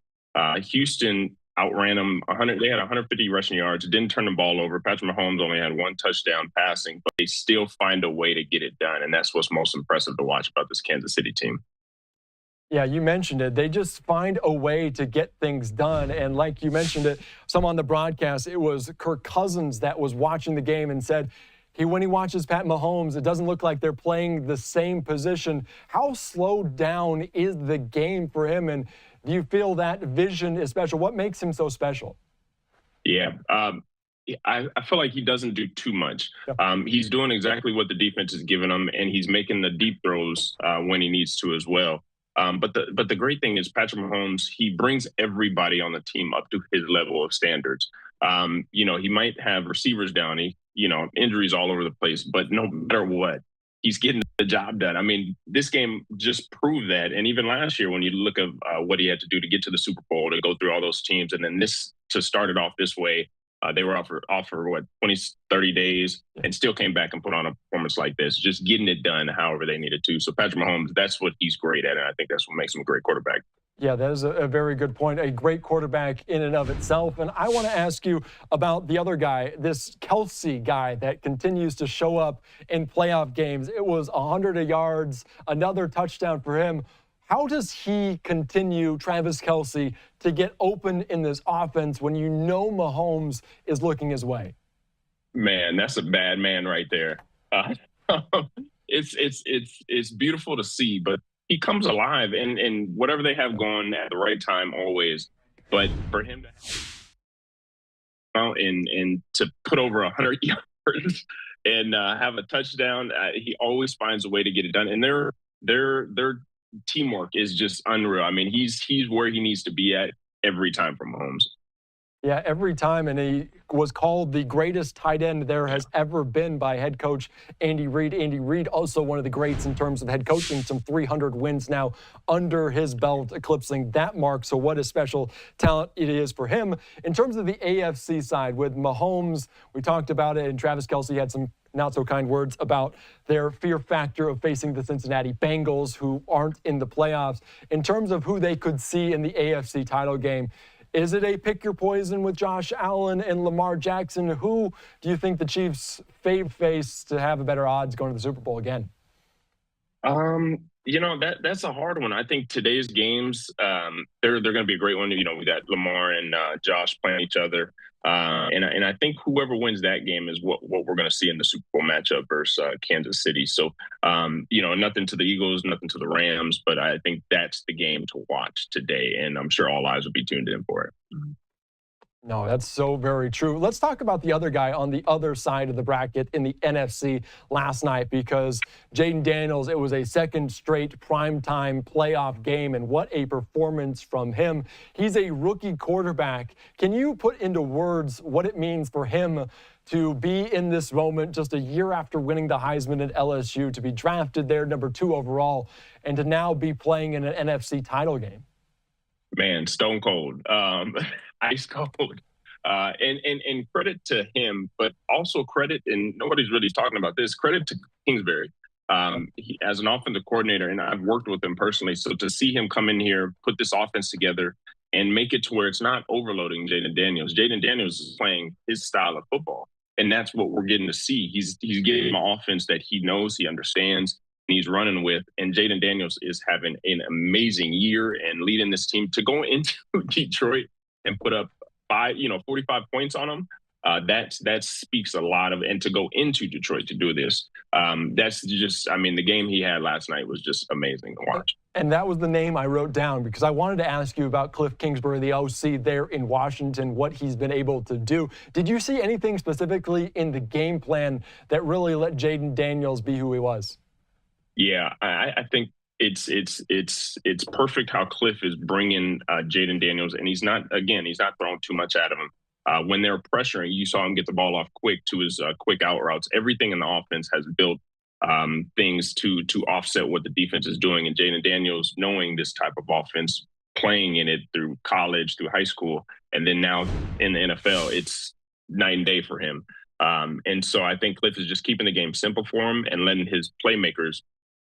Houston outran them 100. They had 150 rushing yards. Didn't turn the ball over. Patrick Mahomes only had 1 touchdown passing, but they still find a way to get it done, and that's what's most impressive to watch about this Kansas City team. Yeah, you mentioned it. They just find a way to get things done. And like you mentioned it, some on the broadcast, it was Kirk Cousins that was watching the game and said, when he watches Pat Mahomes, it doesn't look like they're playing the same position. How slowed down is the game for him? And do you feel that vision is special? What makes him so special? Yeah, I feel like he doesn't do too much. He's doing exactly what the defense is giving him, and he's making the deep throws when he needs to as well. But the great thing is Patrick Mahomes, he brings everybody on the team up to his level of standards. He might have receivers down, injuries all over the place, but no matter what, he's getting the job done. I mean, this game just proved that. And even last year, when you look at what he had to do to get to the Super Bowl, to go through all those teams, and then to start it off this way, They were off for what, 20, 30 days, and still came back and put on a performance like this, just getting it done however they needed to. So Patrick Mahomes, that's what he's great at, and I think that's what makes him a great quarterback. Yeah, that is a very good point. A great quarterback in and of itself. And I want to ask you about the other guy, this Kelsey guy that continues to show up in playoff games. It was 100 yards, another touchdown for him. How does he continue, Travis Kelsey, to get open in this offense when you know Mahomes is looking his way? Man, that's a bad man right there. It's beautiful to see, but he comes alive and whatever they have going at the right time always. But for him to out and to put over 100 yards and have a touchdown, he always finds a way to get it done. And their teamwork is just unreal. I mean, he's where he needs to be at every time from Mahomes. Yeah, every time, and he was called the greatest tight end there has ever been by head coach Andy Reid. Andy Reid, also one of the greats in terms of head coaching, some 300 wins now under his belt, eclipsing that mark. So what a special talent it is for him. In terms of the AFC side, with Mahomes, we talked about it, and Travis Kelsey had some not so kind words about their fear factor of facing the Cincinnati Bengals, who aren't in the playoffs. In terms of who they could see in the AFC title game, is it a pick your poison with Josh Allen and Lamar Jackson? Who do you think the Chiefs face to have a better odds going to the Super Bowl again? You know, that's a hard one. I think today's games, they're going to be a great one. You know, we got Lamar and Josh playing each other. And I think whoever wins that game is what we're going to see in the Super Bowl matchup versus Kansas City. So, you know, nothing to the Eagles, nothing to the Rams, but I think that's the game to watch today. And I'm sure all eyes will be tuned in for it. No, that's so very true. Let's talk about the other guy on the other side of the bracket in the NFC last night, because Jayden Daniels, it was a second straight primetime playoff game, and what a performance from him. He's a rookie quarterback. Can you put into words what it means for him to be in this moment just a year after winning the Heisman at LSU, to be drafted there #2 overall, and to now be playing in an NFC title game? Man, stone cold. Ice cold. And credit to him, but also credit, and nobody's really talking about this, credit to Kingsbury. He, as an offensive coordinator, and I've worked with him personally, so to see him come in here, put this offense together, and make it to where it's not overloading Jayden Daniels. Jayden Daniels is playing his style of football, and that's what we're getting to see. He's getting an offense that he knows, he understands, and he's running with. And Jayden Daniels is having an amazing year and leading this team to go into Detroit and put up 45 points on them. That speaks a lot of, and to go into Detroit to do this, that's just, I mean, the game he had last night was just amazing to watch. And that was the name I wrote down, because I wanted to ask you about Cliff Kingsbury, the OC there in Washington, what he's been able to do. Did you see anything specifically in the game plan that really let Jayden Daniels be who he was? Yeah, I think it's perfect how Cliff is bringing Jayden Daniels, and he's not throwing too much at him. When they're pressuring, you saw him get the ball off quick to his quick out routes. Everything in the offense has built things to offset what the defense is doing. And Jayden Daniels, knowing this type of offense, playing in it through college, through high school, and then now in the NFL, it's night and day for him. And so I think Cliff is just keeping the game simple for him and letting his playmakers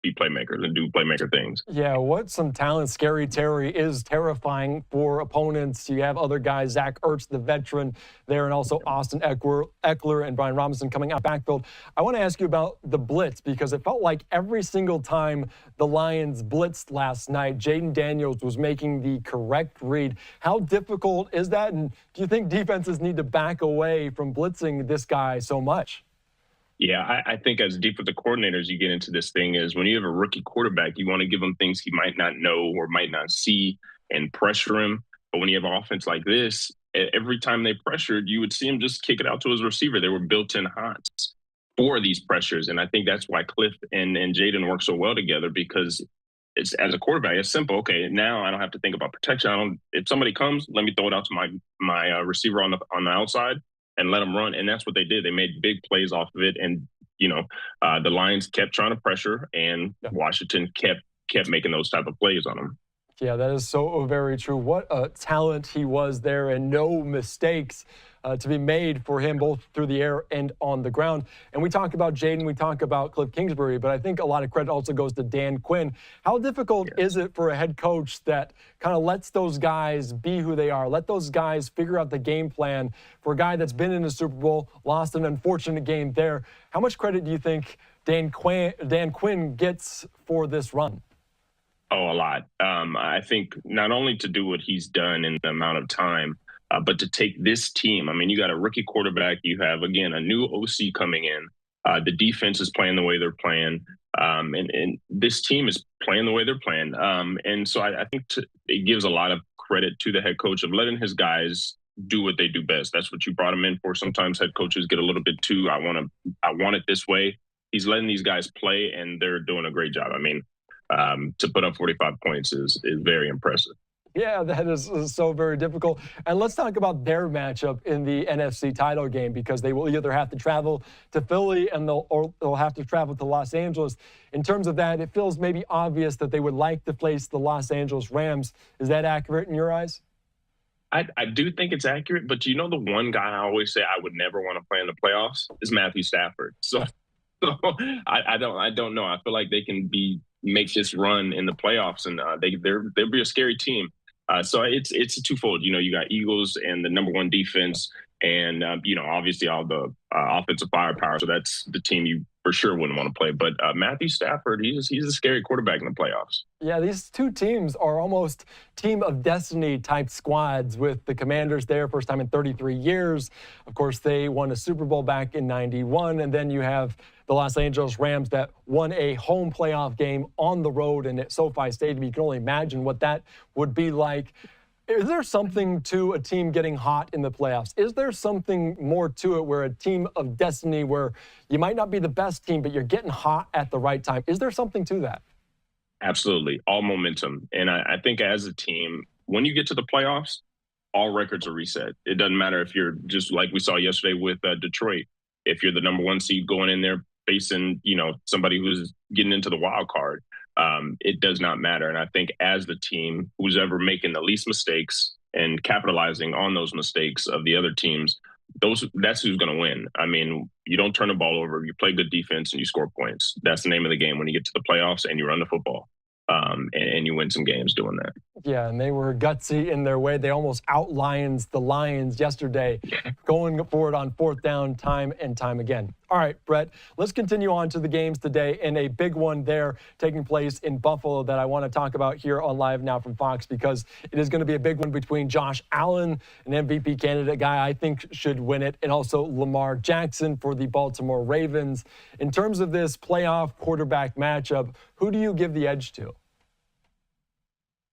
be playmakers and do playmaker things. Yeah, what some talent. Scary Terry is terrifying for opponents. You have other guys, Zach Ertz, the veteran there, and also Austin Eckler and Brian Robinson coming out backfield. I want to ask you about the blitz, because it felt like every single time the Lions blitzed last night, Jayden Daniels was making the correct read. How difficult is that? And do you think defenses need to back away from blitzing this guy so much? Yeah, I think as defensive coordinators, you get into this thing is when you have a rookie quarterback, you want to give him things he might not know or might not see and pressure him. But when you have an offense like this, every time they pressured, you would see him just kick it out to his receiver. They were built-in hots for these pressures. And I think that's why Cliff and Jayden work so well together, because it's, as a quarterback, it's simple. Okay, now I don't have to think about protection. If somebody comes, let me throw it out to my receiver on the outside and let them run. And that's what they did. They made big plays off of it. And, the Lions kept trying to pressure, and Washington kept making those type of plays on them. Yeah, that is so very true. What a talent he was there, and no mistakes. to be made for him, both through the air and on the ground. And we talk about Jaden, we talk about Cliff Kingsbury, but I think a lot of credit also goes to Dan Quinn. How difficult is it for a head coach that kind of lets those guys be who they are, let those guys figure out the game plan for a guy that's been in the Super Bowl, lost an unfortunate game there? How much credit do you think Dan Quinn gets for this run? Oh, a lot. I think not only to do what he's done in the amount of time, but to take this team. I mean, you got a rookie quarterback. You have, again, a new OC coming in. The defense is playing the way they're playing. And this team is playing the way they're playing. And so I think it gives a lot of credit to the head coach of letting his guys do what they do best. That's what you brought them in for. Sometimes head coaches get a little bit too, I want it this way. He's letting these guys play, and they're doing a great job. I mean, to put up 45 points is very impressive. Yeah, that is so very difficult. And let's talk about their matchup in the NFC title game, because they will either have to travel to Philly or they'll have to travel to Los Angeles. In terms of that, it feels maybe obvious that they would like to face the Los Angeles Rams. Is that accurate in your eyes? I do think it's accurate, but you know, the one guy I always say I would never want to play in the playoffs is Matthew Stafford. So I don't know. I feel like they can make this run in the playoffs, and they'll be a scary team. So it's a twofold. You know, you got Eagles and the #1 defense, and you know, obviously all the offensive firepower. So that's the team you for sure wouldn't want to play. But Matthew Stafford, he's a scary quarterback in the playoffs. Yeah, these two teams are almost team of destiny type squads, with the Commanders there, first time in 33 years. Of course, they won a Super Bowl back in '91, and then you have the Los Angeles Rams that won a home playoff game on the road and at SoFi Stadium. You can only imagine what that would be like. Is there something to a team getting hot in the playoffs? Is there something more to it, where a team of destiny, where you might not be the best team, but you're getting hot at the right time? Is there something to that? Absolutely. All momentum. And I think as a team, when you get to the playoffs, all records are reset. It doesn't matter if you're, just like we saw yesterday with Detroit, if you're the #1 seed going in there facing, you know, somebody who's getting into the wild card. It does not matter. And I think as the team, who's ever making the least mistakes and capitalizing on those mistakes of the other teams, that's who's going to win. I mean, you don't turn the ball over. You play good defense and you score points. That's the name of the game when you get to the playoffs and you run the football. And you win some games doing that. Yeah, and they were gutsy in their way. They almost out-Lions the Lions yesterday, going forward on 4th down time and time again. All right, Brett, let's continue on to the games today, and a big one there taking place in Buffalo that I want to talk about here on Live Now from Fox, because it is going to be a big one between Josh Allen, an MVP candidate guy I think should win it, and also Lamar Jackson for the Baltimore Ravens. In terms of this playoff quarterback matchup, who do you give the edge to?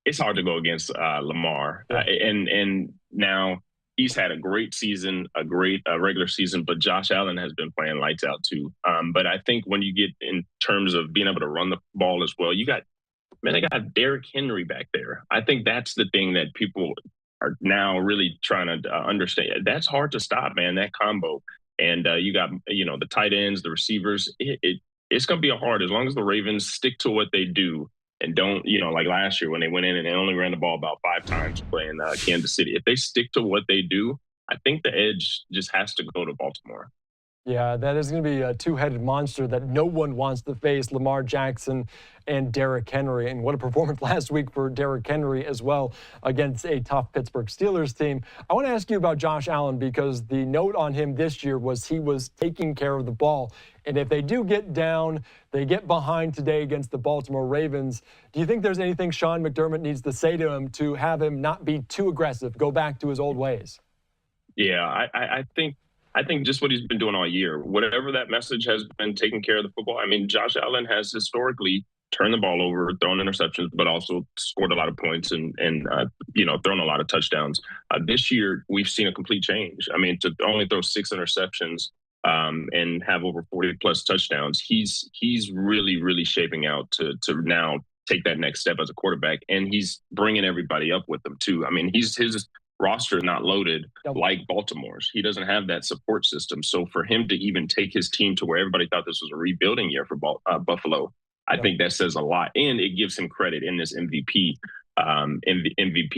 It's hard to go against Lamar. And now he's had a great season, a great regular season, but Josh Allen has been playing lights out too. But I think when you get in terms of being able to run the ball as well, they got Derrick Henry back there. I think that's the thing that people are now really trying to understand. That's hard to stop, man, that combo. And you got, you know, the tight ends, the receivers. It's going to be hard as long as the Ravens stick to what they do. And don't, you know, like last year when they went in and they only ran the ball about 5 times playing Kansas City. If they stick to what they do, I think the edge just has to go to Baltimore. Yeah, that is going to be a two-headed monster that no one wants to face, Lamar Jackson and Derrick Henry. And what a performance last week for Derrick Henry as well against a tough Pittsburgh Steelers team. I want to ask you about Josh Allen, because the note on him this year was he was taking care of the ball. And if they do get down, they get behind today against the Baltimore Ravens, do you think there's anything Sean McDermott needs to say to him to have him not be too aggressive, go back to his old ways? Yeah, I think just what he's been doing all year, whatever that message has been, taking care of the football. I mean, Josh Allen has historically turned the ball over, thrown interceptions, but also scored a lot of points and you know, thrown a lot of touchdowns. This year, we've seen a complete change. I mean, to only throw 6 interceptions and have over 40+ touchdowns, he's really shaping out to now take that next step as a quarterback, and he's bringing everybody up with him too. I mean, his roster is not loaded like Baltimore's. He doesn't have that support system. So for him to even take his team to where everybody thought this was a rebuilding year for Buffalo, I think that says a lot, and it gives him credit in this MVP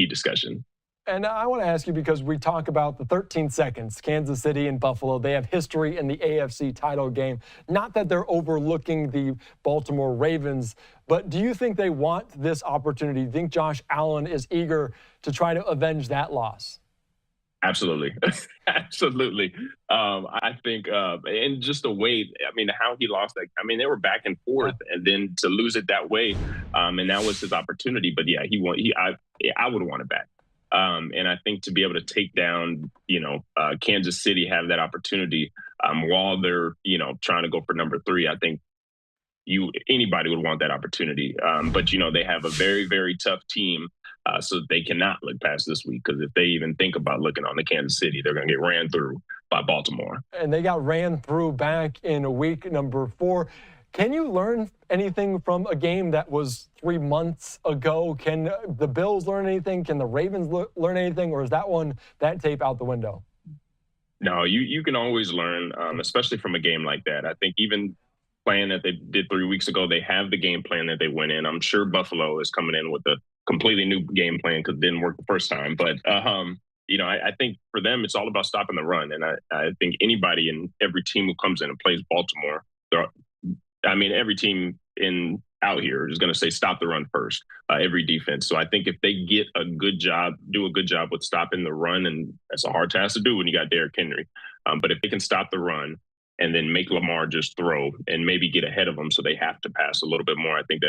discussion. And I want to ask you, because we talk about the 13 seconds, Kansas City and Buffalo, they have history in the AFC title game. Not that they're overlooking the Baltimore Ravens, but do you think they want this opportunity? Do you think Josh Allen is eager to try to avenge that loss? Absolutely. Absolutely. I think, and just the way, I mean, how he lost that, I mean, they were back and forth, and then to lose it that way, and that was his opportunity. But yeah, I would want it back. And I think to be able to take down, Kansas City, have that opportunity while they're, trying to go for number 3, I think anybody would want that opportunity. But, they have a very, very tough team. So they cannot look past this week, because if they even think about looking on the Kansas City, they're going to get ran through by Baltimore. And they got ran through back in week number 4. Can you learn anything from a game that was 3 months ago? Can the Bills learn anything? Can the Ravens learn anything? Or is that tape out the window? No, you can always learn, especially from a game like that. I think even playing that they did 3 weeks ago, they have the game plan that they went in. I'm sure Buffalo is coming in with a completely new game plan because it didn't work the first time. But, I think for them, it's all about stopping the run. And I think anybody in every team who comes in and plays Baltimore, every team out here is going to say stop the run first, every defense. So I think if they do a good job with stopping the run, and that's a hard task to do when you got Derrick Henry. But if they can stop the run and then make Lamar just throw and maybe get ahead of them so they have to pass a little bit more, I think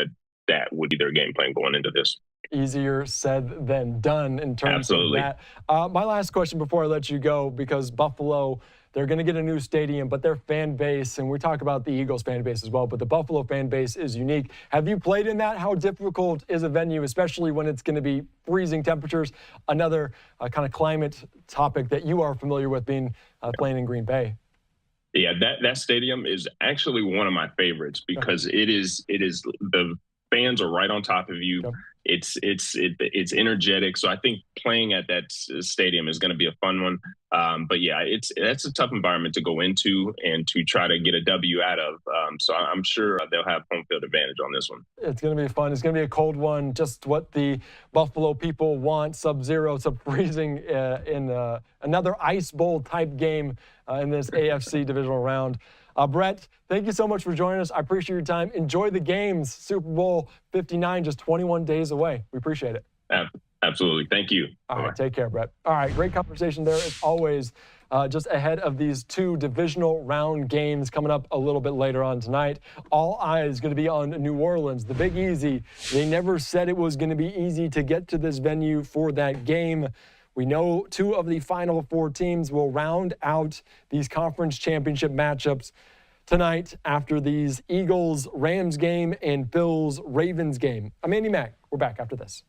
that would be their game plan going into this. Easier said than done in terms Absolutely. of that. My last question before I let you go, because Buffalo, they're going to get a new stadium, but their fan base, and we talk about the Eagles fan base as well, but the Buffalo fan base is unique. Have you played in that? How difficult is a venue, especially when it's going to be freezing temperatures? Another kind of climate topic that you are familiar with, being playing in Green Bay. Yeah, that stadium is actually one of my favorites because it is the fans are right on top of you. Yep. It's energetic. So I think playing at that stadium is going to be a fun one. But yeah, that's a tough environment to go into and to try to get a W out of. So I'm sure they'll have home field advantage on this one. It's going to be fun. It's going to be a cold one, just what the Buffalo people want, sub-zero, sub-freezing in another Ice Bowl type game in this AFC divisional round. Brett, thank you so much for joining us. I appreciate your time. Enjoy the games. Super Bowl 59, just 21 days away. We appreciate it. Absolutely. Thank you. All right, take care, Brett. All right, great conversation there as always. Just ahead of these 2 divisional round games coming up a little bit later on tonight. All eyes going to be on New Orleans, the Big Easy. They never said it was going to be easy to get to this venue for that game. We know 2 of the final 4 teams will round out these conference championship matchups tonight after these Eagles-Rams game and Bills-Ravens game. I'm Andy Mack. We're back after this.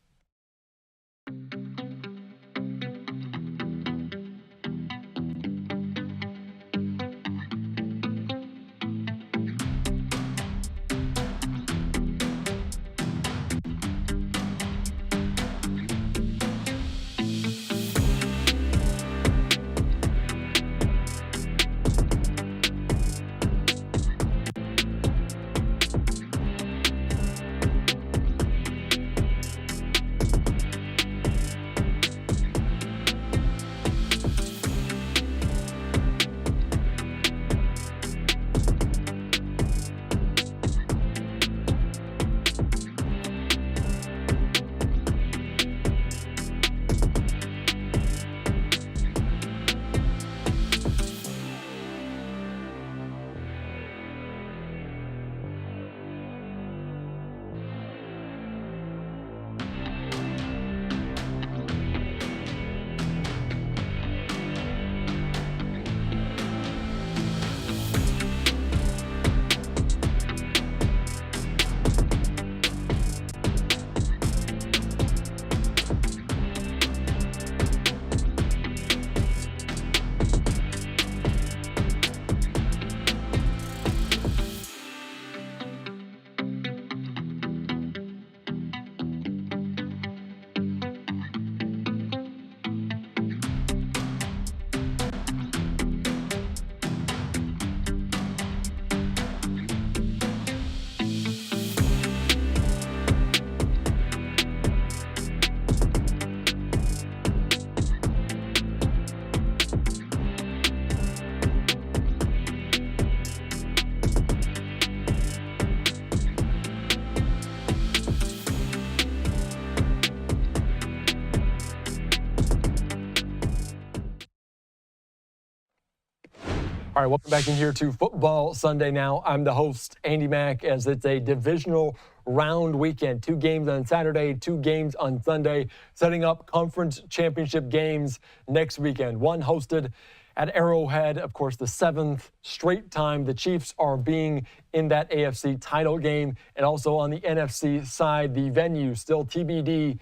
All right, welcome back in here to Football Sunday now. I'm the host, Andy Mack, as it's a divisional round weekend. 2 games on Saturday, 2 games on Sunday, setting up conference championship games next weekend. One hosted at Arrowhead, of course, the 7th straight time the Chiefs are being in that AFC title game. And also on the NFC side, the venue still TBD,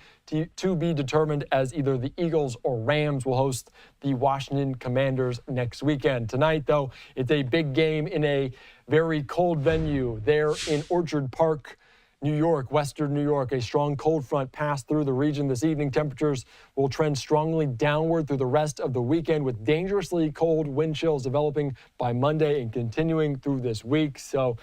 to be determined, as either the Eagles or Rams will host the Washington Commanders next weekend. Tonight, though, it's a big game in a very cold venue there in Orchard Park, New York, western New York. A strong cold front passed through the region this evening. Temperatures will trend strongly downward through the rest of the weekend, with dangerously cold wind chills developing by Monday and continuing through this week. So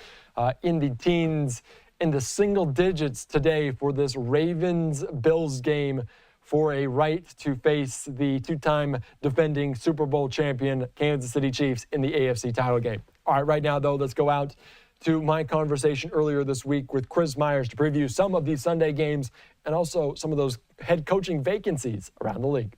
in the teens, in the single digits today for this Ravens-Bills game for a right to face the 2-time defending Super Bowl champion Kansas City Chiefs in the AFC title game. All right, right now, though, let's go out to my conversation earlier this week with Chris Myers to preview some of these Sunday games and also some of those head coaching vacancies around the league.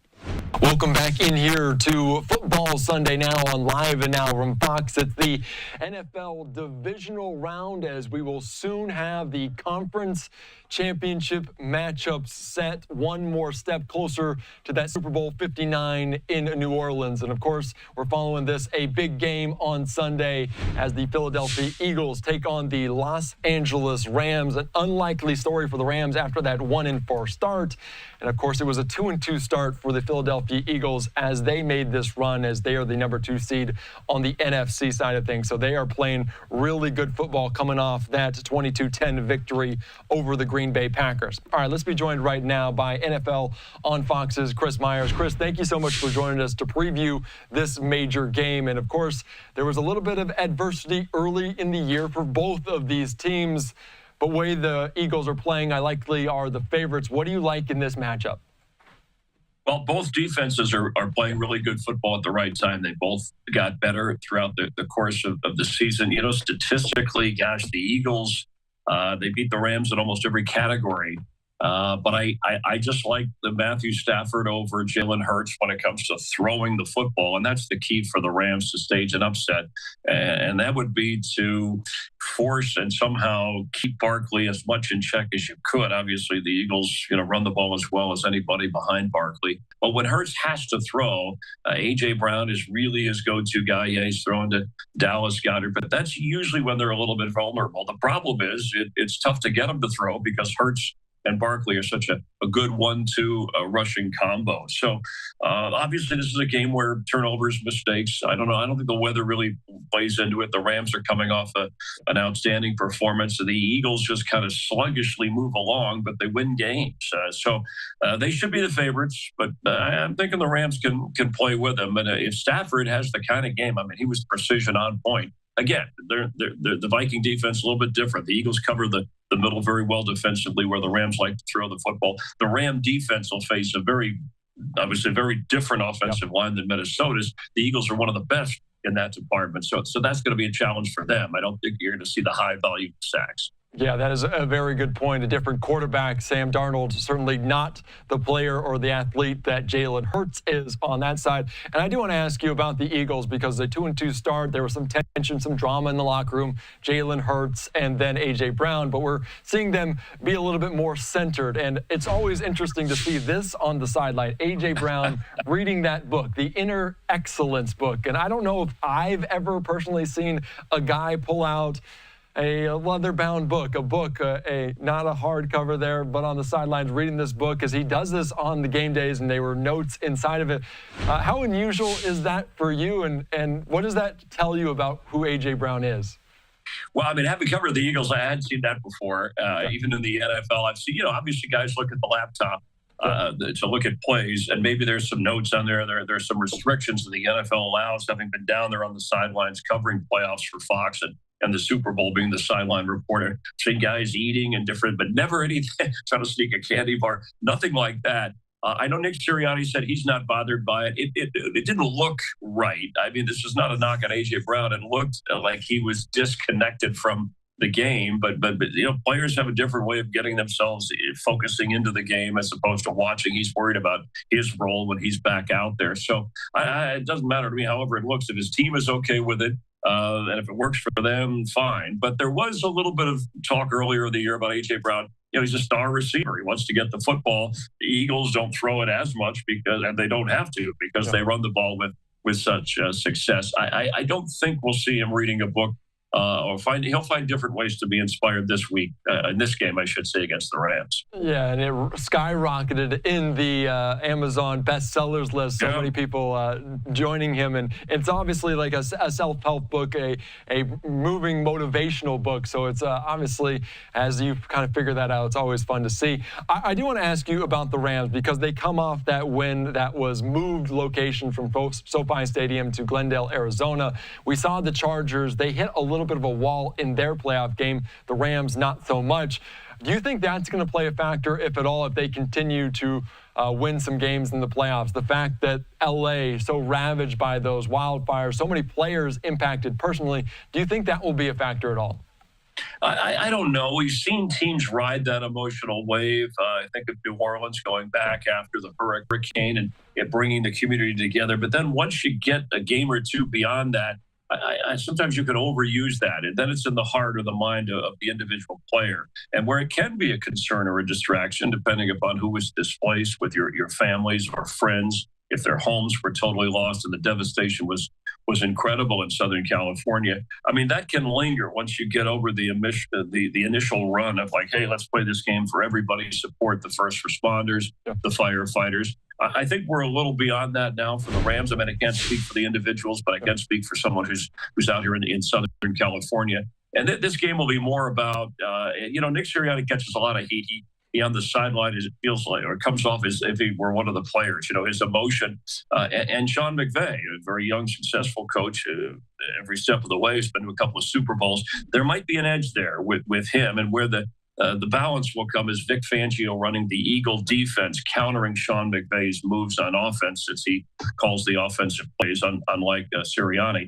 Welcome back in here to Football Sunday now on LiveNOW from Fox. It's the NFL Divisional Round, as we will soon have the conference championship matchups set one more step closer to that Super Bowl 59 in New Orleans. And of course, we're following this, a big game on Sunday as the Philadelphia Eagles take on the Los Angeles Rams. An unlikely story for the Rams after that 1-4 start. And of course, it was a 2-2 start for the Philadelphia Eagles as they made this run, as they are the number 2 seed on the NFC side of things. So they are playing really good football coming off that 22-10 victory over the Green Bay Packers. All right, let's be joined right now by NFL on Fox's Chris Myers. Chris, thank you so much for joining us to preview this major game. And of course, there was a little bit of adversity early in the year for both of these teams. But the way the Eagles are playing, I likely are the favorites. What do you like in this matchup? Well, both defenses are playing really good football at the right time. They both got better throughout the course of the season. You know, statistically, gosh, the Eagles, they beat the Rams in almost every category. But I just like the Matthew Stafford over Jalen Hertz when it comes to throwing the football. And that's the key for the Rams to stage an upset. And that would be to force and somehow keep Barkley as much in check as you could. Obviously, the Eagles, run the ball as well as anybody behind Barkley. But when Hertz has to throw, A.J. Brown is really his go-to guy. Yeah, he's throwing to Dallas Goedert, but that's usually when they're a little bit vulnerable. The problem is it's tough to get them to throw because Hertz and Barkley are such a good 1-2 rushing combo. So obviously this is a game where turnovers, mistakes, I don't know. I don't think the weather really plays into it. The Rams are coming off an outstanding performance. The Eagles just kind of sluggishly move along, but they win games. So they should be the favorites, but I'm thinking the Rams can play with them. And if Stafford has the kind of game, I mean, he was precision on point. Again, the Viking defense a little bit different. The Eagles cover the middle very well defensively, where the Rams like to throw the football. The Ram defense will face a very different offensive line than Minnesota's. The Eagles are one of the best in that department. So that's going to be a challenge for them. I don't think you're going to see the high value sacks. Yeah, that is a very good point. A different quarterback, Sam Darnold, certainly not the player or the athlete that Jalen Hurts is on that side. And I do want to ask you about the Eagles, because the 2-2 start, there was some tension, some drama in the locker room, Jalen Hurts and then A.J. Brown, but we're seeing them be a little bit more centered. And it's always interesting to see this on the sideline, A.J. Brown reading that book, the Inner Excellence book. And I don't know if I've ever personally seen a guy pull out a leather-bound book, not a hardcover there, but on the sidelines reading this book, as he does this on the game days, and there were notes inside of it. How unusual is that for you, and what does that tell you about who A.J. Brown is? Well, I mean, having covered the Eagles, I hadn't seen that before. Even in the NFL, I've seen, obviously guys look at the laptop to look at plays, and maybe there's some notes on there. There's some restrictions that the NFL allows, having been down there on the sidelines covering playoffs for Fox and the Super Bowl, being the sideline reporter, seeing guys eating and different, but never anything, trying to sneak a candy bar, nothing like that. I know Nick Sirianni said he's not bothered by it. It didn't look right. I mean, this is not a knock on A.J. Brown. It looked like he was disconnected from the game, but players have a different way of getting themselves focusing into the game as opposed to watching. He's worried about his role when he's back out there. So it doesn't matter to me, however it looks. If his team is okay with it, and if it works for them, fine. But there was a little bit of talk earlier in the year about A.J. Brown. He's a star receiver. He wants to get the football. The Eagles don't throw it as much and they don't have to because they run the ball with such success. I don't think we'll see him reading a book he'll find different ways to be inspired this week, in this game, I should say, against the Rams. Yeah, and it skyrocketed in the Amazon bestsellers list. So many people joining him, and it's obviously like a self-help book, a moving motivational book. So it's obviously, as you kind of figure that out, it's always fun to see. I do want to ask you about the Rams because they come off that win that was moved location from SoFi Stadium to Glendale, Arizona. We saw the Chargers. They hit a little bit of a wall in their playoff game. The Rams, not so much. Do you think that's going to play a factor, if at all, if they continue to win some games in the playoffs? The fact that LA so ravaged by those wildfires, so many players impacted personally. Do you think that will be a factor at all? I don't know. We've seen teams ride that emotional wave. I think of New Orleans going back after the hurricane and bringing the community together. But then once you get a game or two beyond that, sometimes you can overuse that, and then it's in the heart or the mind of the individual player, and where it can be a concern or a distraction, depending upon who was displaced with your families or friends, if their homes were totally lost and the devastation was incredible in Southern California. I mean, that can linger once you get over the initial run of like, hey, let's play this game for everybody, support the first responders, the firefighters. I think we're a little beyond that now for the Rams. I mean, I can't speak for the individuals, but I can speak for someone who's out here in Southern California. And this game will be more about, Nick Sirianni catches a lot of heat. He on the sideline, as it feels like, or comes off as if he were one of the players, his emotion. And Sean McVay, a very young, successful coach, every step of the way, has been to a couple of Super Bowls. There might be an edge there with him, and where the balance will come is Vic Fangio running the Eagle defense, countering Sean McVay's moves on offense, as he calls the offensive plays, unlike Sirianni.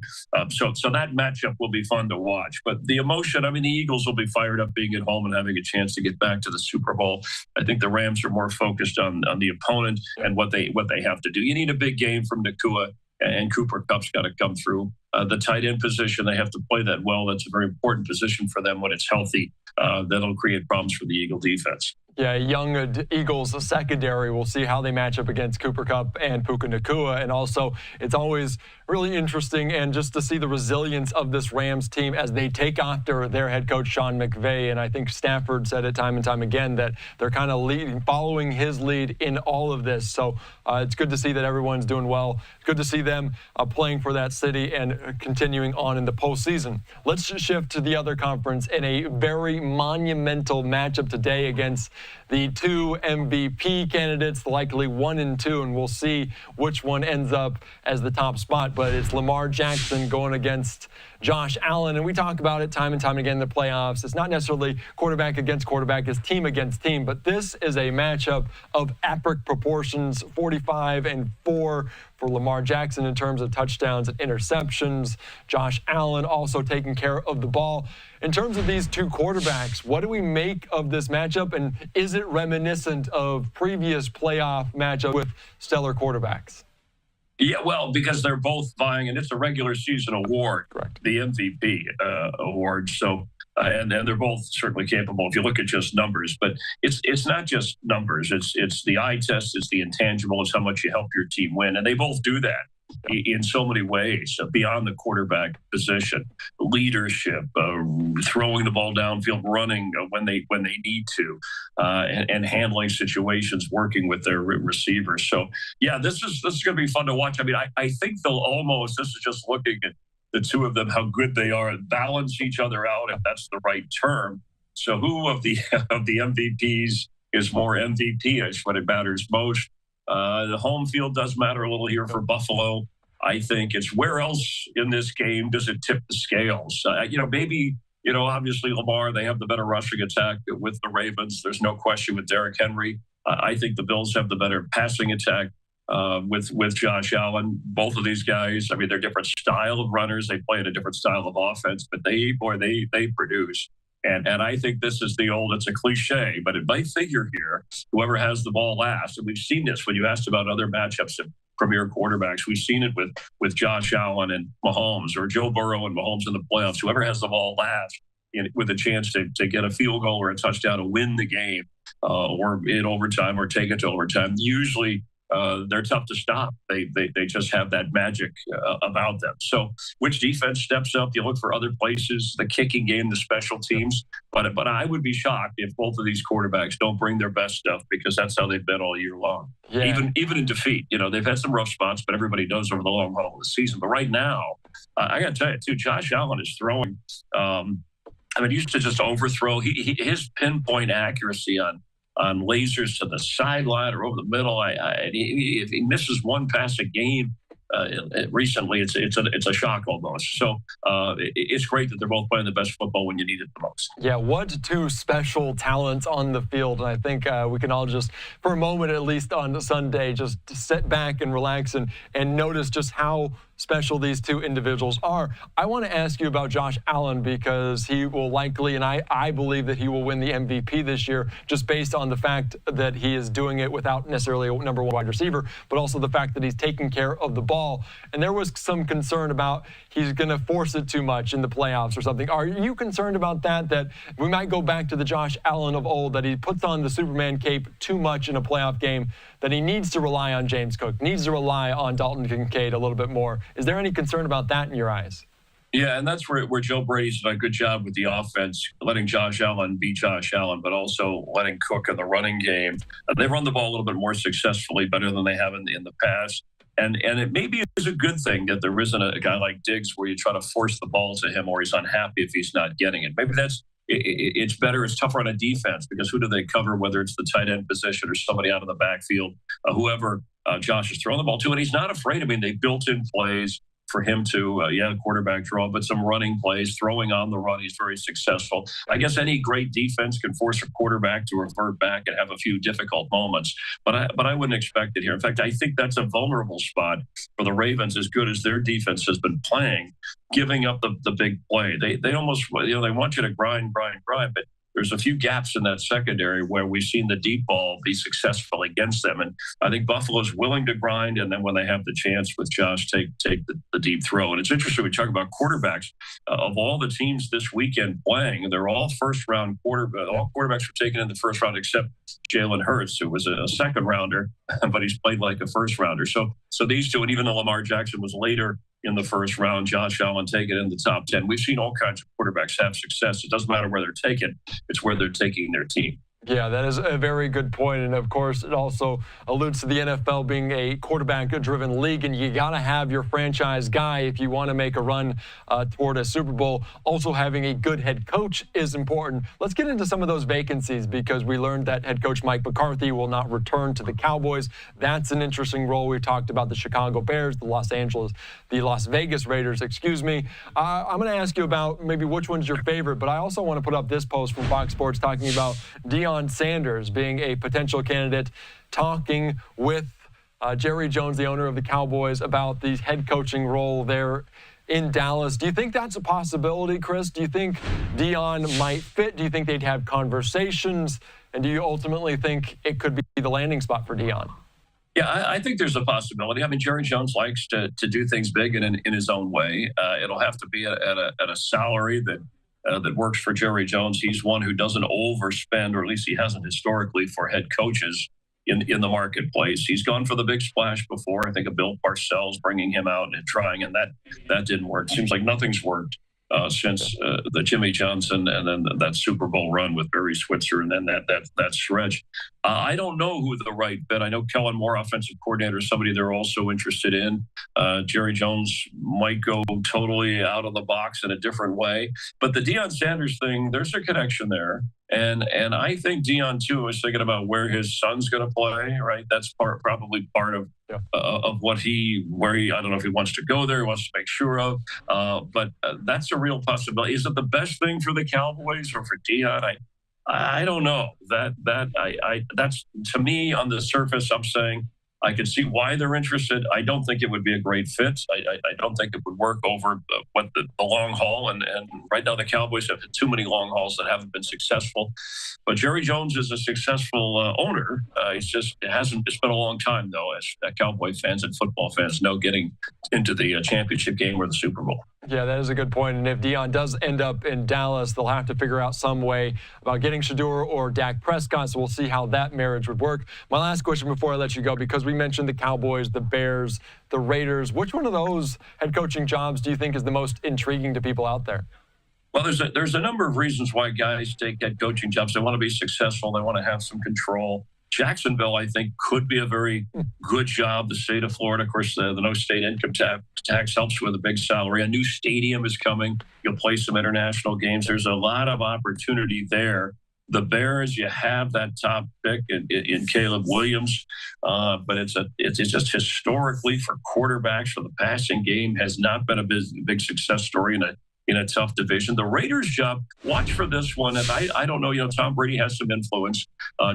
So that matchup will be fun to watch. But the emotion, I mean, the Eagles will be fired up being at home and having a chance to get back to the Super Bowl. I think the Rams are more focused on the opponent and what they have to do. You need a big game from Nakua, and Cooper Kupp's got to come through. The tight end position, they have to play that well. That's a very important position for them when it's healthy. That'll create problems for the Eagle defense. Yeah, young Eagles secondary. We'll see how they match up against Cooper Kupp and Puka Nacua. And also, it's always really interesting and just to see the resilience of this Rams team as they take after their head coach, Sean McVay. And I think Stafford said it time and time again that they're kind of following his lead in all of this. So it's good to see that everyone's doing well. It's good to see them playing for that city and continuing on in the postseason. Let's shift to the other conference in a very monumental matchup today against the two MVP candidates, likely 1 and 2, and we'll see which one ends up as the top spot. But it's Lamar Jackson going against Josh Allen, and we talk about it time and time again in the playoffs. It's not necessarily quarterback against quarterback, it's team against team, but this is a matchup of epic proportions, 45-4 for Lamar Jackson in terms of touchdowns and interceptions. Josh Allen also taking care of the ball. In terms of these two quarterbacks, what do we make of this matchup, and is it reminiscent of previous playoff matchups with stellar quarterbacks? Yeah, well, because they're both vying, and it's a regular season award, correct? The MVP award. So, and they're both certainly capable if you look at just numbers. But it's not just numbers. It's the eye test. It's the intangible. It's how much you help your team win, and they both do that in so many ways beyond the quarterback position. Leadership, throwing the ball downfield, running when they need to, and handling situations, working with their receivers. So yeah, this is going to be fun to watch. I mean, I think they'll almost, this is just looking at the two of them, how good they are, balance each other out, if that's the right term. So who of the MVPs is more MVP-ish when it matters most? The home field does matter a little here for Buffalo. I think it's where else in this game does it tip the scales? Maybe, obviously Lamar, they have the better rushing attack with the Ravens. There's no question with Derrick Henry. I think the Bills have the better passing attack with Josh Allen. Both of these guys, I mean, they're different style of runners. They play in a different style of offense, but they produce. And I think this is it's a cliche, but it might figure here. Whoever has the ball last, and we've seen this when you asked about other matchups of premier quarterbacks. We've seen it with Josh Allen and Mahomes, or Joe Burrow and Mahomes in the playoffs. Whoever has the ball last, with a chance to get a field goal or a touchdown to win the game, or in overtime, or take it to overtime. Usually, they're tough to stop. They just have that magic about them. So which defense steps up? You look for other places, the kicking game, the special teams. But I would be shocked if both of these quarterbacks don't bring their best stuff, because that's how they've been all year long. Yeah. Even in defeat, they've had some rough spots, but everybody knows over the long haul of the season. But right now, I got to tell you too, Josh Allen is throwing. He used to just overthrow. His pinpoint accuracy on lasers to the sideline or over the middle. If he misses one pass a game recently, it's a shock almost. So it's great that they're both playing the best football when you need it the most. Yeah, 1-2 special talents on the field, and I think we can all just, for a moment at least on Sunday, just sit back and relax and notice just how special these two individuals are. I want to ask you about Josh Allen, because he will likely, and I believe that he will win the MVP this year, just based on the fact that he is doing it without necessarily a number one wide receiver, but also the fact that he's taking care of the ball. And there was some concern about he's going to force it too much in the playoffs or something. Are you concerned about that we might go back to the Josh Allen of old, that he puts on the Superman cape too much in a playoff game, that he needs to rely on James Cook, needs to rely on Dalton Kincaid a little bit more? Is there any concern about that in your eyes? Yeah, and that's where Joe Brady's done a good job with the offense, letting Josh Allen be Josh Allen, but also letting Cook in the running game. They run the ball a little bit more successfully, better than they have in the past. And it maybe is a good thing that there isn't a guy like Diggs where you try to force the ball to him, or he's unhappy if he's not getting it. Maybe it's better. It's tougher on a defense, because who do they cover, whether it's the tight end position or somebody out of the backfield, whoever Josh is throwing the ball to. And he's not afraid. They built in plays for him to, quarterback draw, but some running plays, throwing on the run. He's very successful. I guess any great defense can force a quarterback to revert back and have a few difficult moments, but I wouldn't expect it here. In fact, I think that's a vulnerable spot for the Ravens, as good as their defense has been playing, giving up the big play. They almost, they want you to grind, but there's a few gaps in that secondary where we've seen the deep ball be successful against them. And I think Buffalo's willing to grind, and then when they have the chance with Josh, take the deep throw. And it's interesting, we talk about quarterbacks. Of all the teams this weekend playing, they're all first-round quarterbacks. All quarterbacks were taken in the first round except Jalen Hertz, who was a second-rounder, but he's played like a first-rounder. So these two, and even though Lamar Jackson was later in the first round, Josh Allen taken in the top 10. We've seen all kinds of quarterbacks have success. It doesn't matter where they're taken. It's where they're taking their team. Yeah, that is a very good point. And of course, it also alludes to the NFL being a quarterback-driven league, and you got to have your franchise guy if you want to make a run toward a Super Bowl. Also, having a good head coach is important. Let's get into some of those vacancies, because we learned that head coach Mike McCarthy will not return to the Cowboys. That's an interesting role. We talked about the Chicago Bears, the Las Vegas Raiders, I'm going to ask you about maybe which one's your favorite, but I also want to put up this post from Fox Sports talking about Dion Sanders being a potential candidate, talking with Jerry Jones, the owner of the Cowboys, about the head coaching role there in Dallas. Do you think that's a possibility, Chris? Do you think Dion might fit? Do you think they'd have conversations? And do you ultimately think it could be the landing spot for Dion? Yeah, I think there's a possibility. Jerry Jones likes to do things big and in his own way. It'll have to be at a salary that works for Jerry Jones. He's one who doesn't overspend, or at least he hasn't historically, for head coaches in the marketplace. He's gone for the big splash before. I think of Bill Parcells bringing him out and trying, and that didn't work. Seems like nothing's worked since the Jimmy Johnson and then that Super Bowl run with Barry Switzer, and then that stretch. I don't know who the right fit. I know Kellen Moore, offensive coordinator, is somebody they're also interested in. Jerry Jones might go totally out of the box in a different way. But the Deion Sanders thing, there's a connection there. And I think Dion too is thinking about where his son's going to play, right? That's probably part of where he, I don't know if he wants to go there, he wants to make sure of, but that's a real possibility. Is it the best thing for the Cowboys or for Dion? I don't know. That's, to me, on the surface, I'm saying I can see why they're interested. I don't think it would be a great fit. I don't think it would work over what the long haul. And right now the Cowboys have had too many long hauls that haven't been successful. But Jerry Jones is a successful owner. It's been a long time, though, as Cowboy fans and football fans know, getting into the championship game or the Super Bowl. Yeah, that is a good point. And if Dion does end up in Dallas, they'll have to figure out some way about getting Shedeur or Dak Prescott. So we'll see how that marriage would work. My last question before I let you go, because we mentioned the Cowboys, the Bears, the Raiders. Which one of those head coaching jobs do you think is the most intriguing to people out there? Well, there's a number of reasons why guys take head coaching jobs. They want to be successful. They want to have some control. Jacksonville, I think, could be a very good job. The state of Florida, of course, the no state income tax helps with a big salary. A new stadium is coming. You'll play some international games. There's a lot of opportunity there. The Bears, you have that top pick in Caleb Williams, but it's just historically for quarterbacks for the passing game has not been a big success story in a tough division. The Raiders job, watch for this one. And I don't know, Tom Brady has some influence.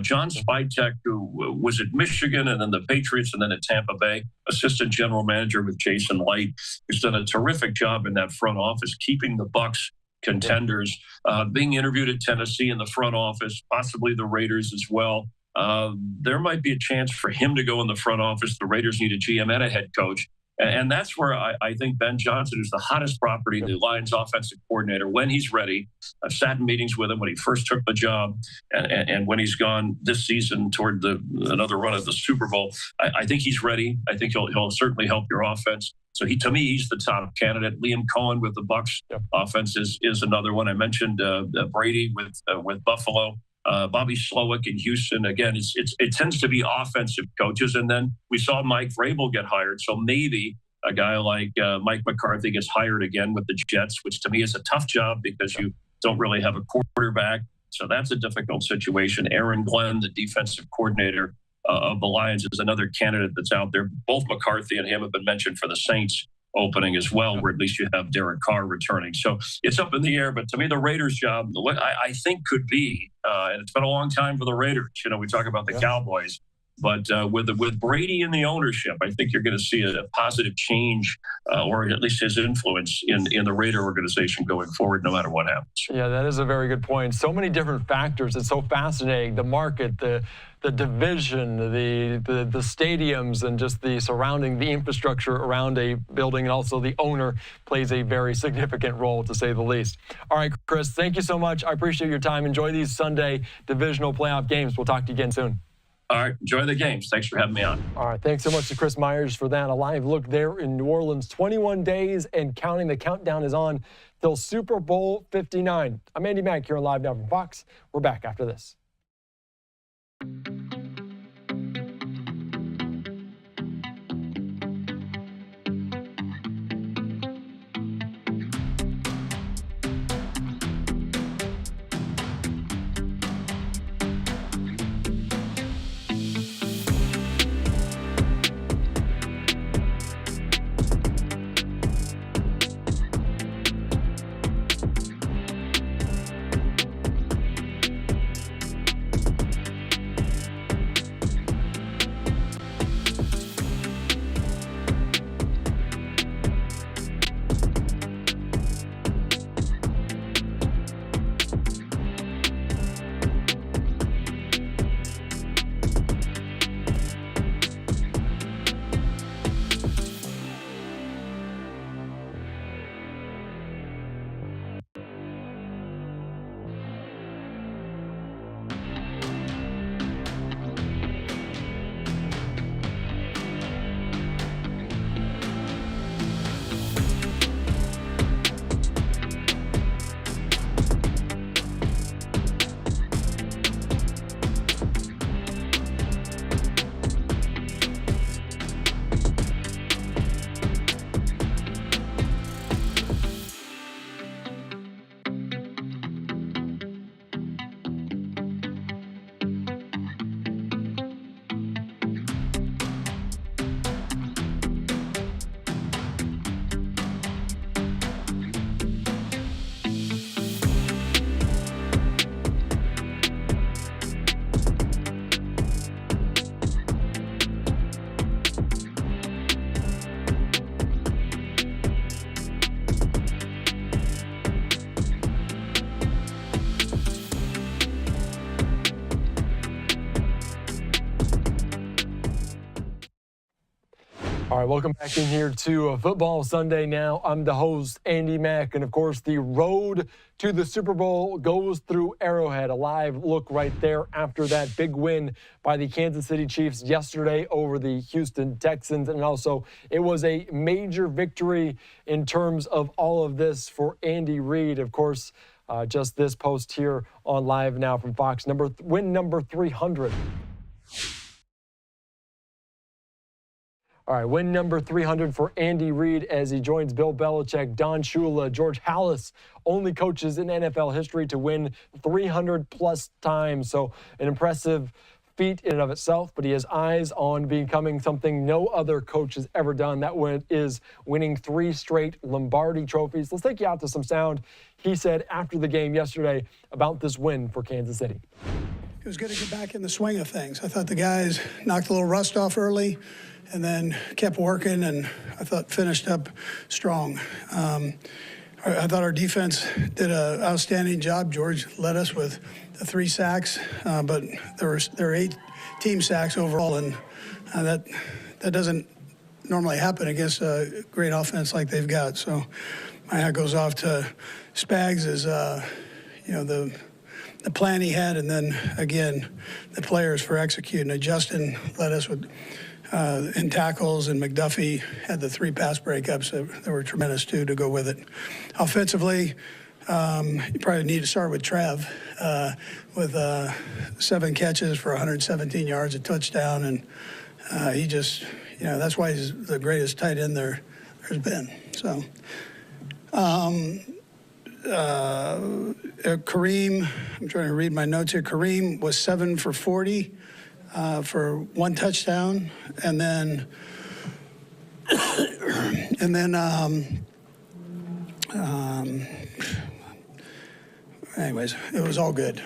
John Spytek, who was at Michigan and then the Patriots and then at Tampa Bay, assistant general manager with Jason Light, who's done a terrific job in that front office, keeping the Bucs contenders, being interviewed at Tennessee in the front office, possibly the Raiders as well. There might be a chance for him to go in the front office. The Raiders need a GM and a head coach. And that's where I think Ben Johnson, who's the hottest property, the Lions offensive coordinator, when he's ready. I've sat in meetings with him when he first took the job and when he's gone this season toward another run at the Super Bowl. I think he's ready. I think he'll certainly help your offense. So to me, he's the top candidate. Liam Cohen with the Bucs offense is another one. I mentioned Brady with Buffalo. Bobby Slowick in Houston. Again, it tends to be offensive coaches. And then we saw Mike Vrabel get hired. So maybe a guy like Mike McCarthy gets hired again with the Jets, which to me is a tough job because you don't really have a quarterback. So that's a difficult situation. Aaron Glenn, the defensive coordinator of the Lions, is another candidate that's out there. Both McCarthy and him have been mentioned for the Saints opening as well, where at least you have Derek Carr returning. So it's up in the air. But to me, the Raiders job, what I think could be, and it's been a long time for the Raiders. We talk about the Cowboys, but with Brady in the ownership, I think you're going to see a positive change, or at least his influence in the Raider organization going forward, no matter what happens. Yeah, that is a very good point. So many different factors. It's so fascinating. The market, the division, the stadiums, and just the surrounding, the infrastructure around a building, and also the owner plays a very significant role, to say the least. All right, Chris, thank you so much. I appreciate your time. Enjoy these Sunday divisional playoff games. We'll talk to you again soon. All right, enjoy the games. Thanks for having me on. All right, thanks so much to Chris Myers for that. A live look there in New Orleans. 21 days and counting. The countdown is on till Super Bowl 59. I'm Andy Mack here on Live Now from Fox. We're back after this. right, welcome back in here to Football Sunday now. I'm the host, Andy Mack, and of course, the road to the Super Bowl goes through Arrowhead. A live look right there after that big win by the Kansas City Chiefs yesterday over the Houston Texans. And also, it was a major victory in terms of all of this for Andy Reid. Of course, just this post here on Live Now from Fox, win number 300. All right, win number 300 for Andy Reid as he joins Bill Belichick, Don Shula, George Halas, only coaches in NFL history to win 300-plus times. So an impressive feat in and of itself, but he has eyes on becoming something no other coach has ever done. That is winning 3 straight Lombardi trophies. Let's take you out to some sound he said after the game yesterday about this win for Kansas City. It was good to get back in the swing of things. I thought the guys knocked a little rust off early, and then kept working, and I thought finished up strong. I thought our defense did an outstanding job. George led us with the 3 sacks, but there were 8 team sacks overall, and that doesn't normally happen against a great offense like they've got. So my hat goes off to Spags as the plan he had, and then again the players for executing. Justin led us with. In tackles, and McDuffie had the 3 pass breakups that were tremendous, too, to go with it. Offensively, you probably need to start with Trev with 7 catches for 117 yards, a touchdown, and he just, that's why he's the greatest tight end there's been. So, Kareem, I'm trying to read my notes here. Kareem was 7 for 40. For 1 touchdown, and then anyways, it was all good.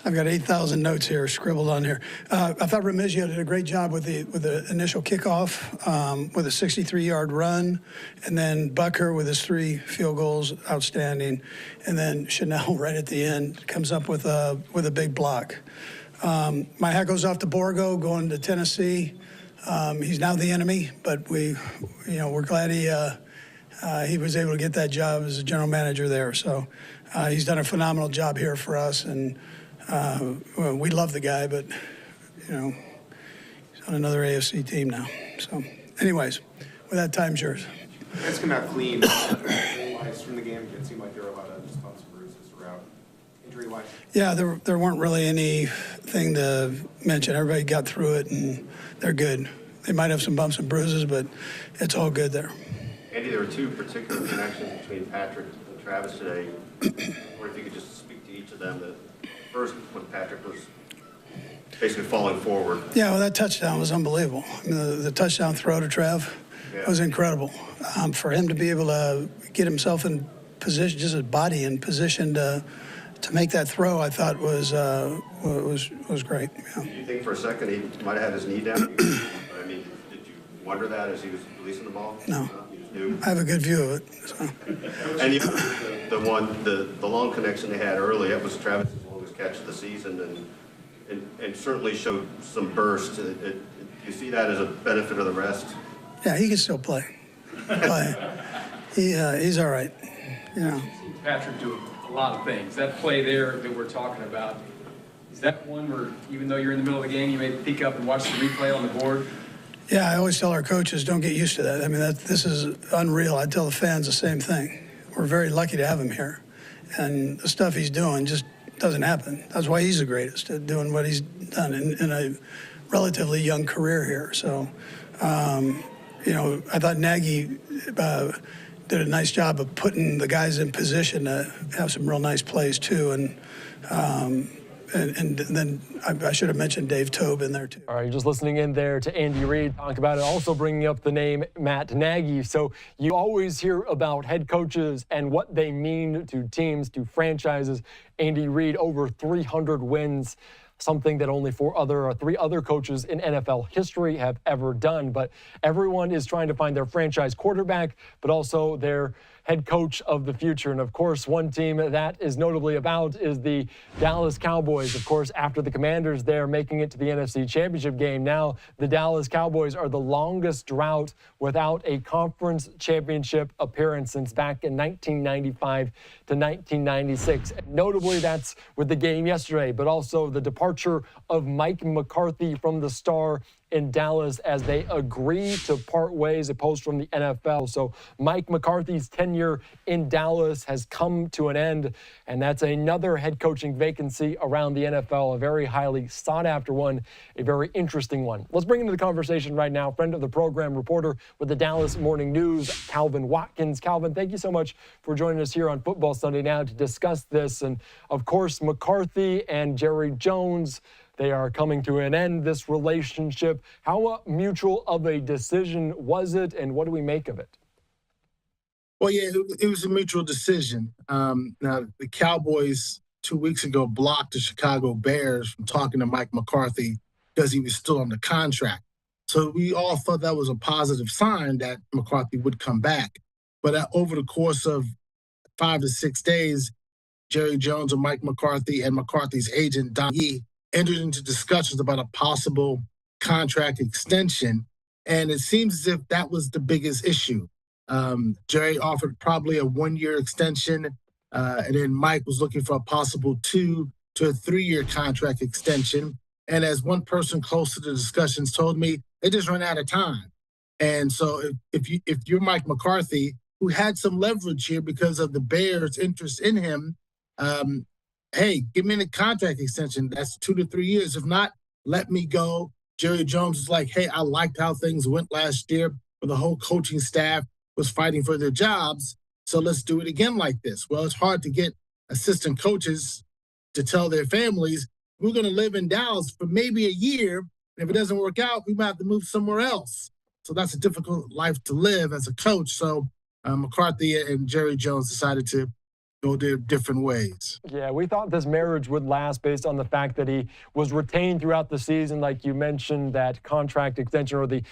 I've got 8,000 notes here scribbled on here. I thought Remigio did a great job with the initial kickoff, with a 63-yard run, and then Bucker with his 3 field goals, outstanding, and then Chanel right at the end comes up with a big block. My hat goes off to Borgo going to Tennessee. He's now the enemy, but we're glad he was able to get that job as a general manager there. So he's done a phenomenal job here for us, and we love the guy, but he's on another AFC team now. So, anyways, with that, time's yours. Let's come out clean. From the game, it seemed like there were a lot of just bumps and bruises throughout. Injury-wise? Yeah, there weren't really anything to mention. Everybody got through it, and they're good. They might have some bumps and bruises, but it's all good there. Andy, there were 2 particular connections between Patrick and Travis today. Or if you could just speak to each of them. The first, when Patrick was basically falling forward. Yeah, well, that touchdown was unbelievable. I mean, the touchdown throw to Trav was incredible. For him to be able to get himself in position, just his body in position to make that throw, I thought was great. Yeah. Do you think for a second he might have had his knee down? I mean, did you wonder that as he was releasing the ball? No. I have a good view of it. So. And the long connection they had early, that was Travis' longest catch of the season, and certainly showed some burst. Do you see that as a benefit of the rest? Yeah, he can still play. He's all right. Patrick do a lot of things. That play there that we're talking about, is that one where even though you're in the middle of the game, you may peek up and watch the replay on the board? Yeah, I always tell our coaches, don't get used to that. I mean, this is unreal. I tell the fans the same thing. We're very lucky to have him here. And the stuff he's doing just doesn't happen. That's why he's the greatest at doing what he's done in a relatively young career here. So, I thought Nagy did a nice job of putting the guys in position to have some real nice plays, too. And then I should have mentioned Dave Tobe in there, too. All right, you're just listening in there to Andy Reid talk about it, also bringing up the name Matt Nagy. So you always hear about head coaches and what they mean to teams, to franchises. Andy Reid, over 300 wins, something that only 3 other coaches in NFL history have ever done. But everyone is trying to find their franchise quarterback, but also their head coach of the future. And of course, one team that is notably about is the Dallas Cowboys. Of course, after the Commanders there making it to the NFC Championship game, now the Dallas Cowboys are the longest drought without a conference championship appearance since back in 1995 to 1996. Notably, that's with the game yesterday, but also the departure of Mike McCarthy from the Star in Dallas as they agree to part ways, a post from the NFL. So Mike McCarthy's tenure in Dallas has come to an end, and that's another head coaching vacancy around the NFL, a very highly sought after one, a very interesting one. Let's bring into the conversation right now, friend of the program, reporter with the Dallas Morning News, Calvin Watkins. Calvin, thank you so much for joining us here on Football Sunday Now to discuss this. And of course, McCarthy and Jerry Jones, they are coming to an end, this relationship. How mutual of a decision was it, and what do we make of it? Well, yeah, it was a mutual decision. Now, the Cowboys 2 weeks ago blocked the Chicago Bears from talking to Mike McCarthy because he was still under contract. So we all thought that was a positive sign that McCarthy would come back. But over the course of 5 to 6 days, Jerry Jones and Mike McCarthy and McCarthy's agent, Don Yee, entered into discussions about a possible contract extension, and it seems as if that was the biggest issue. Jerry offered probably a 1-year extension, and then Mike was looking for a possible 2 to 3 year contract extension. And as one person close to the discussions told me, they just ran out of time. And so if you're Mike McCarthy, who had some leverage here because of the Bears' interest in him, hey, give me a contract extension. That's 2 to 3 years. If not, let me go. Jerry Jones is like, hey, I liked how things went last year, but the whole coaching staff was fighting for their jobs. So let's do it again like this. Well, it's hard to get assistant coaches to tell their families, we're going to live in Dallas for maybe a year. And if it doesn't work out, we might have to move somewhere else. So that's a difficult life to live as a coach. So McCarthy and Jerry Jones decided to go their different ways. Yeah, we thought this marriage would last based on the fact that he was retained throughout the season, like you mentioned, that contract extension or the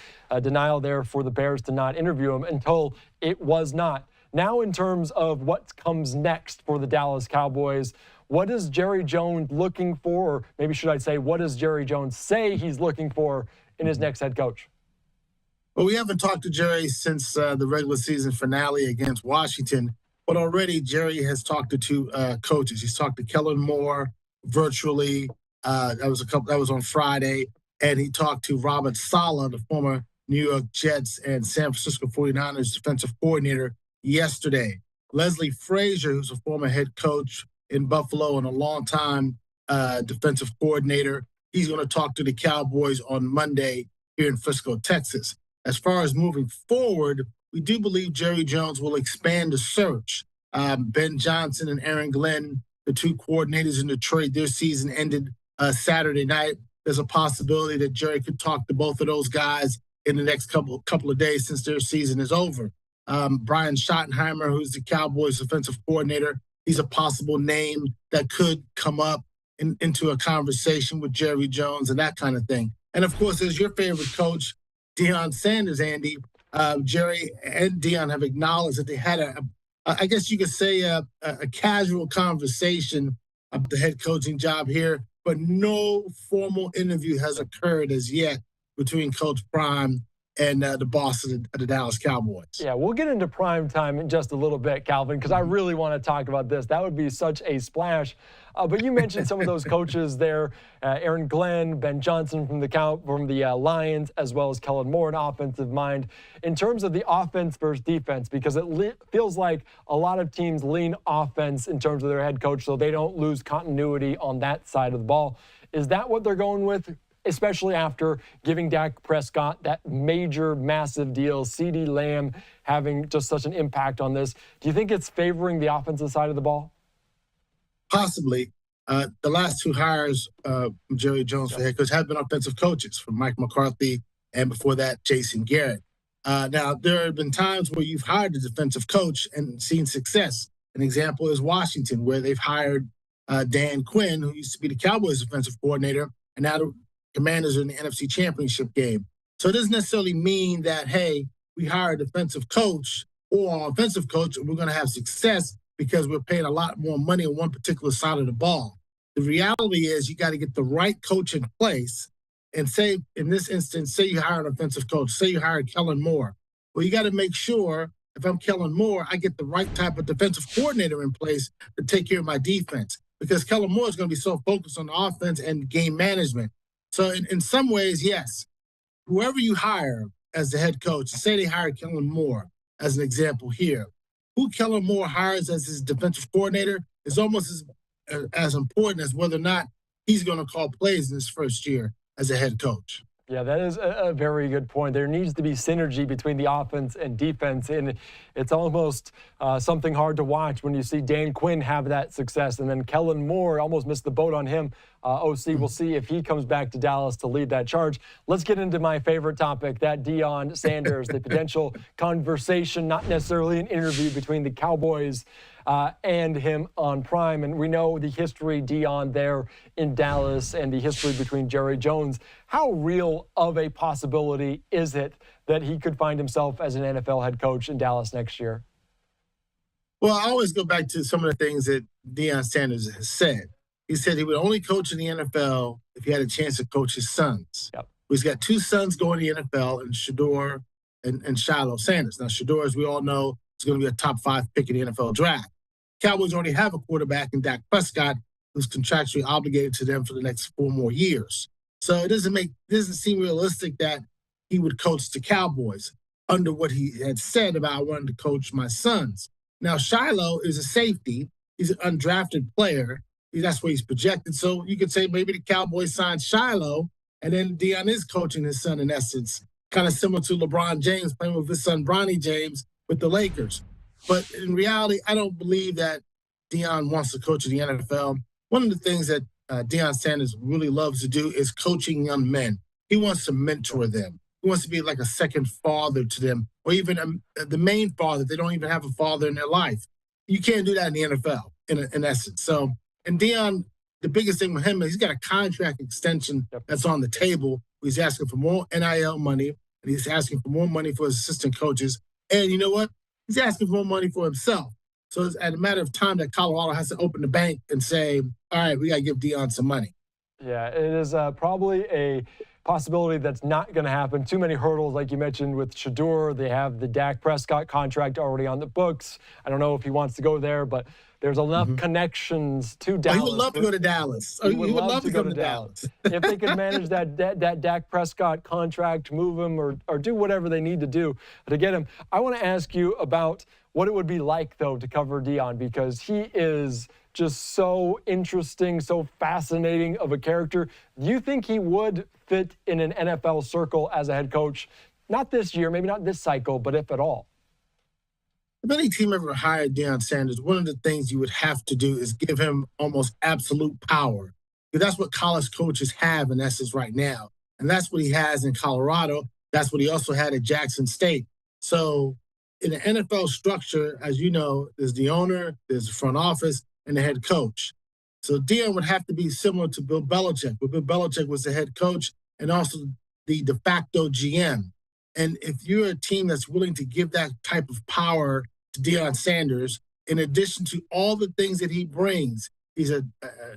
denial there for the Bears to not interview him until it was not. Now, in terms of what comes next for the Dallas Cowboys, what is Jerry Jones looking for? Or maybe should I say, what does Jerry Jones say he's looking for in his next head coach? Well, we haven't talked to Jerry since the regular season finale against Washington. But already Jerry has talked to 2 coaches. He's talked to Kellen Moore virtually. That was on Friday. And he talked to Robert Saleh, the former New York Jets and San Francisco 49ers defensive coordinator, yesterday. Leslie Frazier, who's a former head coach in Buffalo and a longtime defensive coordinator, he's going to talk to the Cowboys on Monday here in Frisco, Texas. As far as moving forward, we do believe Jerry Jones will expand the search. Ben Johnson and Aaron Glenn, the 2 coordinators in Detroit, their season ended Saturday night. There's a possibility that Jerry could talk to both of those guys in the next couple of days since their season is over. Brian Schottenheimer, who's the Cowboys defensive coordinator, he's a possible name that could come up into a conversation with Jerry Jones and that kind of thing. And of course, there's your favorite coach, Dion Sanders, Andy. Jerry and Dion have acknowledged that they had I guess you could say a casual conversation about the head coaching job here, but no formal interview has occurred as yet between Coach Prime and the boss of the Dallas Cowboys. Yeah, we'll get into prime time in just a little bit, Calvin, because I really want to talk about this. That would be such a splash. But you mentioned some of those coaches there, Aaron Glenn, Ben Johnson from the Lions, as well as Kellen Moore, an offensive mind. In terms of the offense versus defense, because it feels like a lot of teams lean offense in terms of their head coach, so they don't lose continuity on that side of the ball. Is that what they're going with? Especially after giving Dak Prescott that major, massive deal, CeeDee Lamb having just such an impact on this. Do you think it's favoring the offensive side of the ball? Possibly. The last 2 hires from Jerry Jones for head coach have been offensive coaches, from Mike McCarthy and before that, Jason Garrett. Now, there have been times where you've hired a defensive coach and seen success. An example is Washington, where they've hired Dan Quinn, who used to be the Cowboys defensive coordinator, and now the Commanders are in the NFC Championship game. So it doesn't necessarily mean that, hey, we hire a defensive coach or our offensive coach, we're going to have success because we're paying a lot more money on one particular side of the ball. The reality is you got to get the right coach in place. And say, in this instance, say you hire an offensive coach, say you hire Kellen Moore. Well, you got to make sure, if I'm Kellen Moore, I get the right type of defensive coordinator in place to take care of my defense. Because Kellen Moore is going to be so focused on offense and game management. So in some ways, yes, whoever you hire as the head coach, say they hire Kellen Moore as an example here, who Kellen Moore hires as his defensive coordinator is almost as important as whether or not he's going to call plays in his first year as a head coach. Yeah, that is a very good point. There needs to be synergy between the offense and defense, and it's almost something hard to watch when you see Dan Quinn have that success, and then Kellen Moore almost missed the boat on him. OC, we'll see if he comes back to Dallas to lead that charge. Let's get into my favorite topic, that Dion Sanders, the potential conversation, not necessarily an interview between the Cowboys and him on Prime. And we know the history, Dion, there in Dallas and the history between Jerry Jones. How real of a possibility is it that he could find himself as an NFL head coach in Dallas next year? Well, I always go back to some of the things that Dion Sanders has said. He said he would only coach in the NFL if he had a chance to coach his sons. Yep. He's got two sons going to the NFL, and Shedeur and Shiloh Sanders. Now, Shedeur, as we all know, is going to be a top 5 pick in the NFL draft. Cowboys already have a quarterback in Dak Prescott who's contractually obligated to them for the next 4 more years. So it doesn't seem realistic that he would coach the Cowboys under what he had said about I wanted to coach my sons. Now, Shiloh is a safety. He's an undrafted player. That's where he's projected. So you could say maybe the Cowboys signed Shiloh, and then Dion is coaching his son in essence, kind of similar to LeBron James playing with his son Bronny James with the Lakers. But in reality, I don't believe that Dion wants to coach in the NFL. One of the things that Dion Sanders really loves to do is coaching young men. He wants to mentor them. He wants to be like a second father to them, or even the main father. They don't even have a father in their life. You can't do that in the NFL, in essence. So, and Dion, the biggest thing with him is he's got a contract extension that's on the table. He's asking for more NIL money, and he's asking for more money for his assistant coaches. And you know what? He's asking for more money for himself. So it's at a matter of time that Colorado has to open the bank and say, all right, we got to give Dion some money. Yeah, it is probably a possibility that's not going to happen. Too many hurdles, like you mentioned, with Shedeur. They have the Dak Prescott contract already on the books. I don't know if he wants to go there, but there's enough connections to Dallas. He would love to go to Dallas. He would love to go to Dallas. If they could manage that Dak Prescott contract, move him or do whatever they need to do to get him. I want to ask you about what it would be like, though, to cover Dion, because he is just so interesting, so fascinating of a character. Do you think he would fit in an NFL circle as a head coach? Not this year, maybe not this cycle, but if at all. If any team ever hired Dion Sanders, one of the things you would have to do is give him almost absolute power. Because that's what college coaches have in essence right now. And that's what he has in Colorado. That's what he also had at Jackson State. So in the NFL structure, as you know, there's the owner, there's the front office, and the head coach. So Dion would have to be similar to Bill Belichick, where Bill Belichick was the head coach and also the de facto GM. And if you're a team that's willing to give that type of power to Dion Sanders, in addition to all the things that he brings, he's an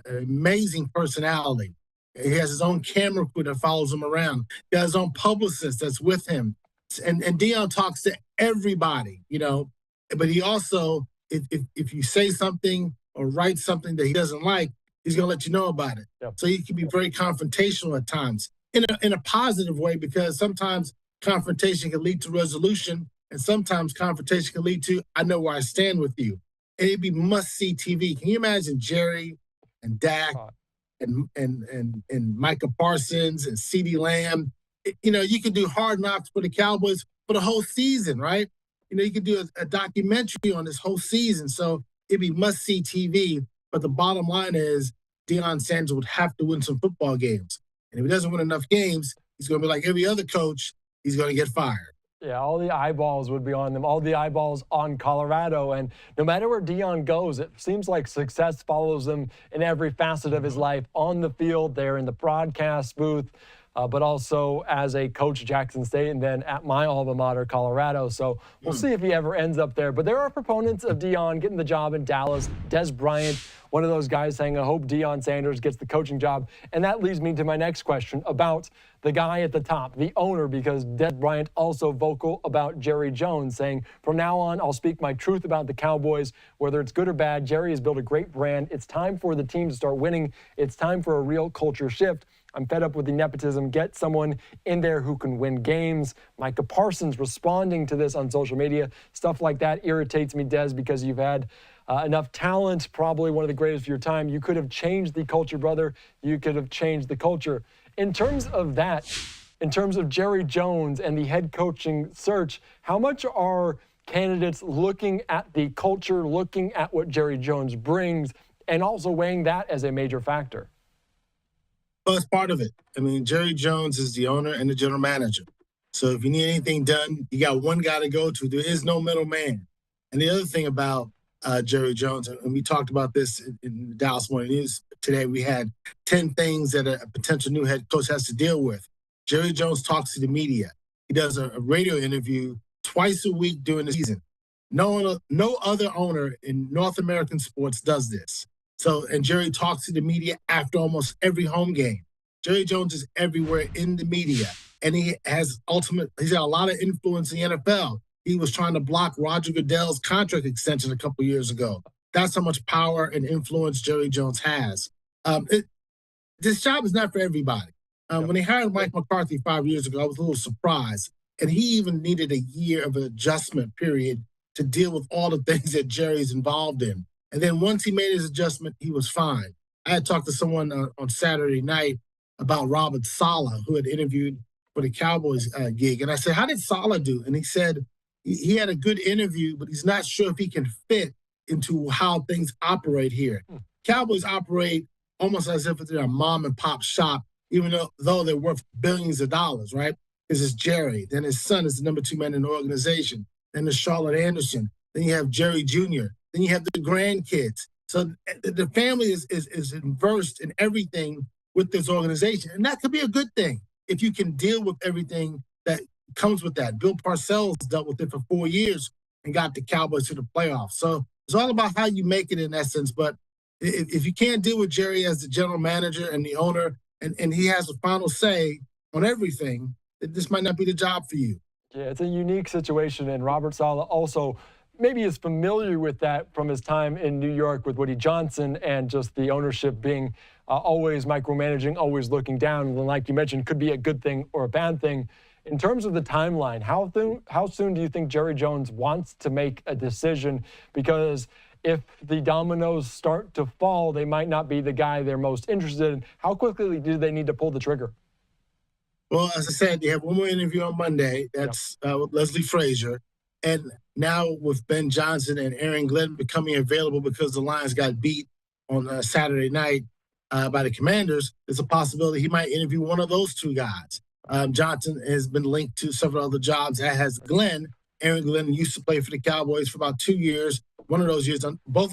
amazing personality. He has his own camera crew that follows him around. He has his own publicist that's with him. And Dion talks to everybody, you know. But he also, if you say something or write something that he doesn't like, he's going to let you know about it. Yep. So he can be very confrontational at times in a positive way, because sometimes confrontation can lead to resolution, and sometimes confrontation can lead to, I know where I stand with you. And it'd be must-see TV. Can you imagine Jerry and Dak and Micah Parsons and CeeDee Lamb? You know, you can do Hard Knocks for the Cowboys for the whole season, right? You know, you could do a documentary on this whole season. So it'd be must-see TV. But the bottom line is Dion Sanders would have to win some football games. And if he doesn't win enough games, he's going to be like every other coach. He's going to get fired. Yeah, all the eyeballs would be on them, all the eyeballs on Colorado. And no matter where Dion goes, it seems like success follows him in every facet of his life, on the field, there in the broadcast booth. but also as a coach, Jackson State, and then at my alma mater, Colorado. So we'll see if he ever ends up there. But there are proponents of Dion getting the job in Dallas. Des Bryant, one of those guys saying, I hope Deion Sanders gets the coaching job. And that leads me to my next question about the guy at the top, the owner, because Des Bryant also vocal about Jerry Jones, saying, from now on, I'll speak my truth about the Cowboys, whether it's good or bad. Jerry has built a great brand. It's time for the team to start winning. It's time for a real culture shift. I'm fed up with the nepotism. Get someone in there who can win games. Micah Parsons responding to this on social media. Stuff like that irritates me, Des, because you've had enough talent, probably one of the greatest of your time. You could have changed the culture, brother. You could have changed the culture. In terms of that, in terms of Jerry Jones and the head coaching search, how much are candidates looking at the culture, looking at what Jerry Jones brings, and also weighing that as a major factor? Well, it's part of it. I mean, Jerry Jones is the owner and the general manager. So if you need anything done, you got one guy to go to. There is no middleman. And the other thing about Jerry Jones, and we talked about this in the Dallas Morning News today, we had 10 things that a potential new head coach has to deal with. Jerry Jones talks to the media. He does a radio interview twice a week during the season. No other owner in North American sports does this. So, and Jerry talks to the media after almost every home game. Jerry Jones is everywhere in the media, and he's got a lot of influence in the NFL. He was trying to block Roger Goodell's contract extension a couple years ago. That's how much power and influence Jerry Jones has. This job is not for everybody. When they hired Mike McCarthy 5 years ago, I was a little surprised. And he even needed a year of an adjustment period to deal with all the things that Jerry's involved in. And then once he made his adjustment, he was fine. I had talked to someone on Saturday night about Robert Saleh, who had interviewed for the Cowboys gig. And I said, how did Saleh do? And he said he had a good interview, but he's not sure if he can fit into how things operate here. Cowboys operate almost as if they're a mom and pop shop, even though they're worth billions of dollars, right? This is Jerry. Then his son is the number 2 man in the organization. Then there's Charlotte Anderson. Then you have Jerry Jr. Then you have the grandkids. So the family is immersed in everything with this organization. And that could be a good thing if you can deal with everything that comes with that. Bill Parcells dealt with it for 4 years and got the Cowboys to the playoffs. So it's all about how you make it in essence. But if you can't deal with Jerry as the general manager and the owner, and he has the final say on everything, this might not be the job for you. Yeah, it's a unique situation. And Robert Saleh also maybe is familiar with that from his time in New York with Woody Johnson and just the ownership being always micromanaging, always looking down. And like you mentioned, could be a good thing or a bad thing. In terms of the timeline, how soon do you think Jerry Jones wants to make a decision? Because if the dominoes start to fall, they might not be the guy they're most interested in. How quickly do they need to pull the trigger? Well, as I said, they have one more interview on Monday. That's with Leslie Frazier. And now with Ben Johnson and Aaron Glenn becoming available because the Lions got beat on Saturday night by the Commanders, there's a possibility he might interview one of those two guys. Johnson has been linked to several other jobs, as has Glenn. Aaron Glenn used to play for the Cowboys for about 2 years. One of those years under Bill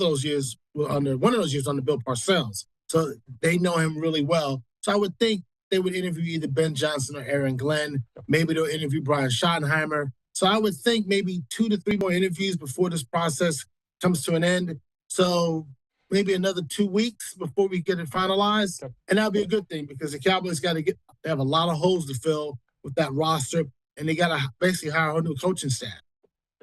Parcells. So they know him really well. So I would think they would interview either Ben Johnson or Aaron Glenn. Maybe they'll interview Brian Schottenheimer. So I would think maybe 2 to 3 more interviews before this process comes to an end. So maybe another 2 weeks before we get it finalized. And that'll be a good thing because the Cowboys they have a lot of holes to fill with that roster, and they got to basically hire a new coaching staff.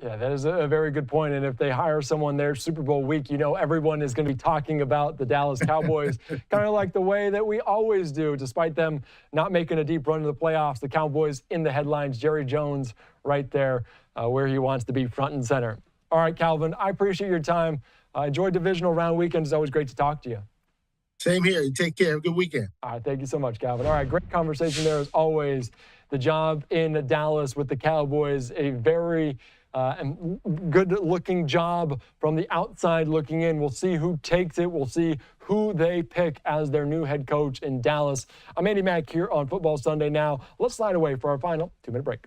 Yeah, that is a very good point. And if they hire someone there Super Bowl week, you know everyone is going to be talking about the Dallas Cowboys, kind of like the way that we always do, despite them not making a deep run to the playoffs. The Cowboys in the headlines, Jerry Jones right there where he wants to be front and center. All right, Calvin, I appreciate your time. Enjoy Divisional Round weekend. It's always great to talk to you. Same here. You take care. Have a good weekend. All right, thank you so much, Calvin. All right, great conversation there as always. The job in Dallas with the Cowboys, a very good-looking job from the outside looking in. We'll see who takes it. We'll see who they pick as their new head coach in Dallas. I'm Andy Mack here on Football Sunday Now. Let's slide away for our final 2-minute break.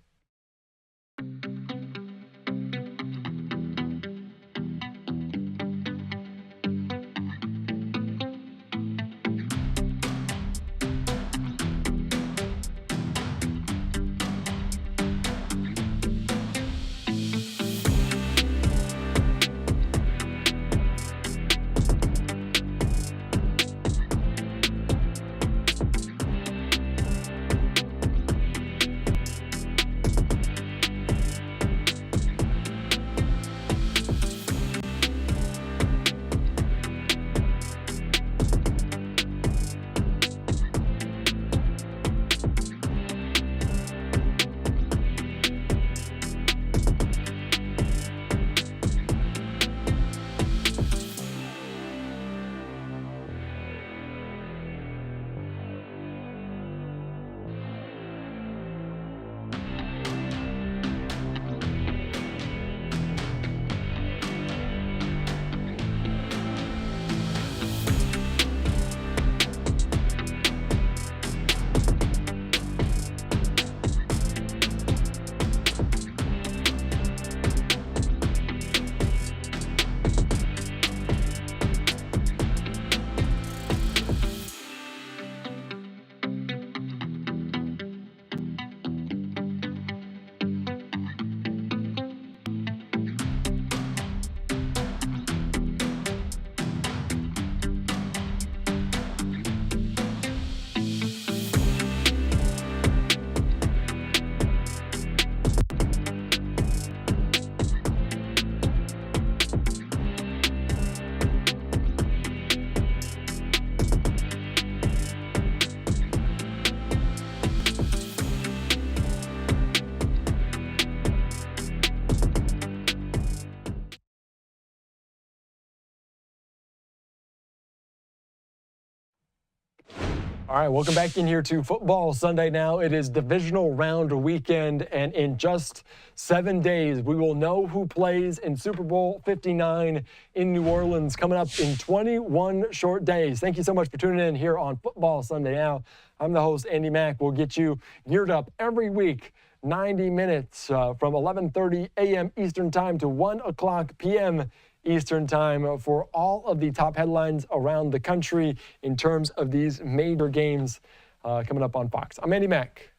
All right, welcome back in here to Football Sunday now. It is Divisional Round weekend, and in just 7 days, we will know who plays in Super Bowl 59 in New Orleans, coming up in 21 short days. Thank you so much for tuning in here on Football Sunday now. I'm the host, Andy Mack. We'll get you geared up every week, 90 minutes from 11:30 a.m. Eastern Time to 1 o'clock p.m. Eastern Time for all of the top headlines around the country in terms of these major games coming up on Fox. I'm Andy Mack.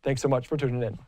Thanks so much for tuning in.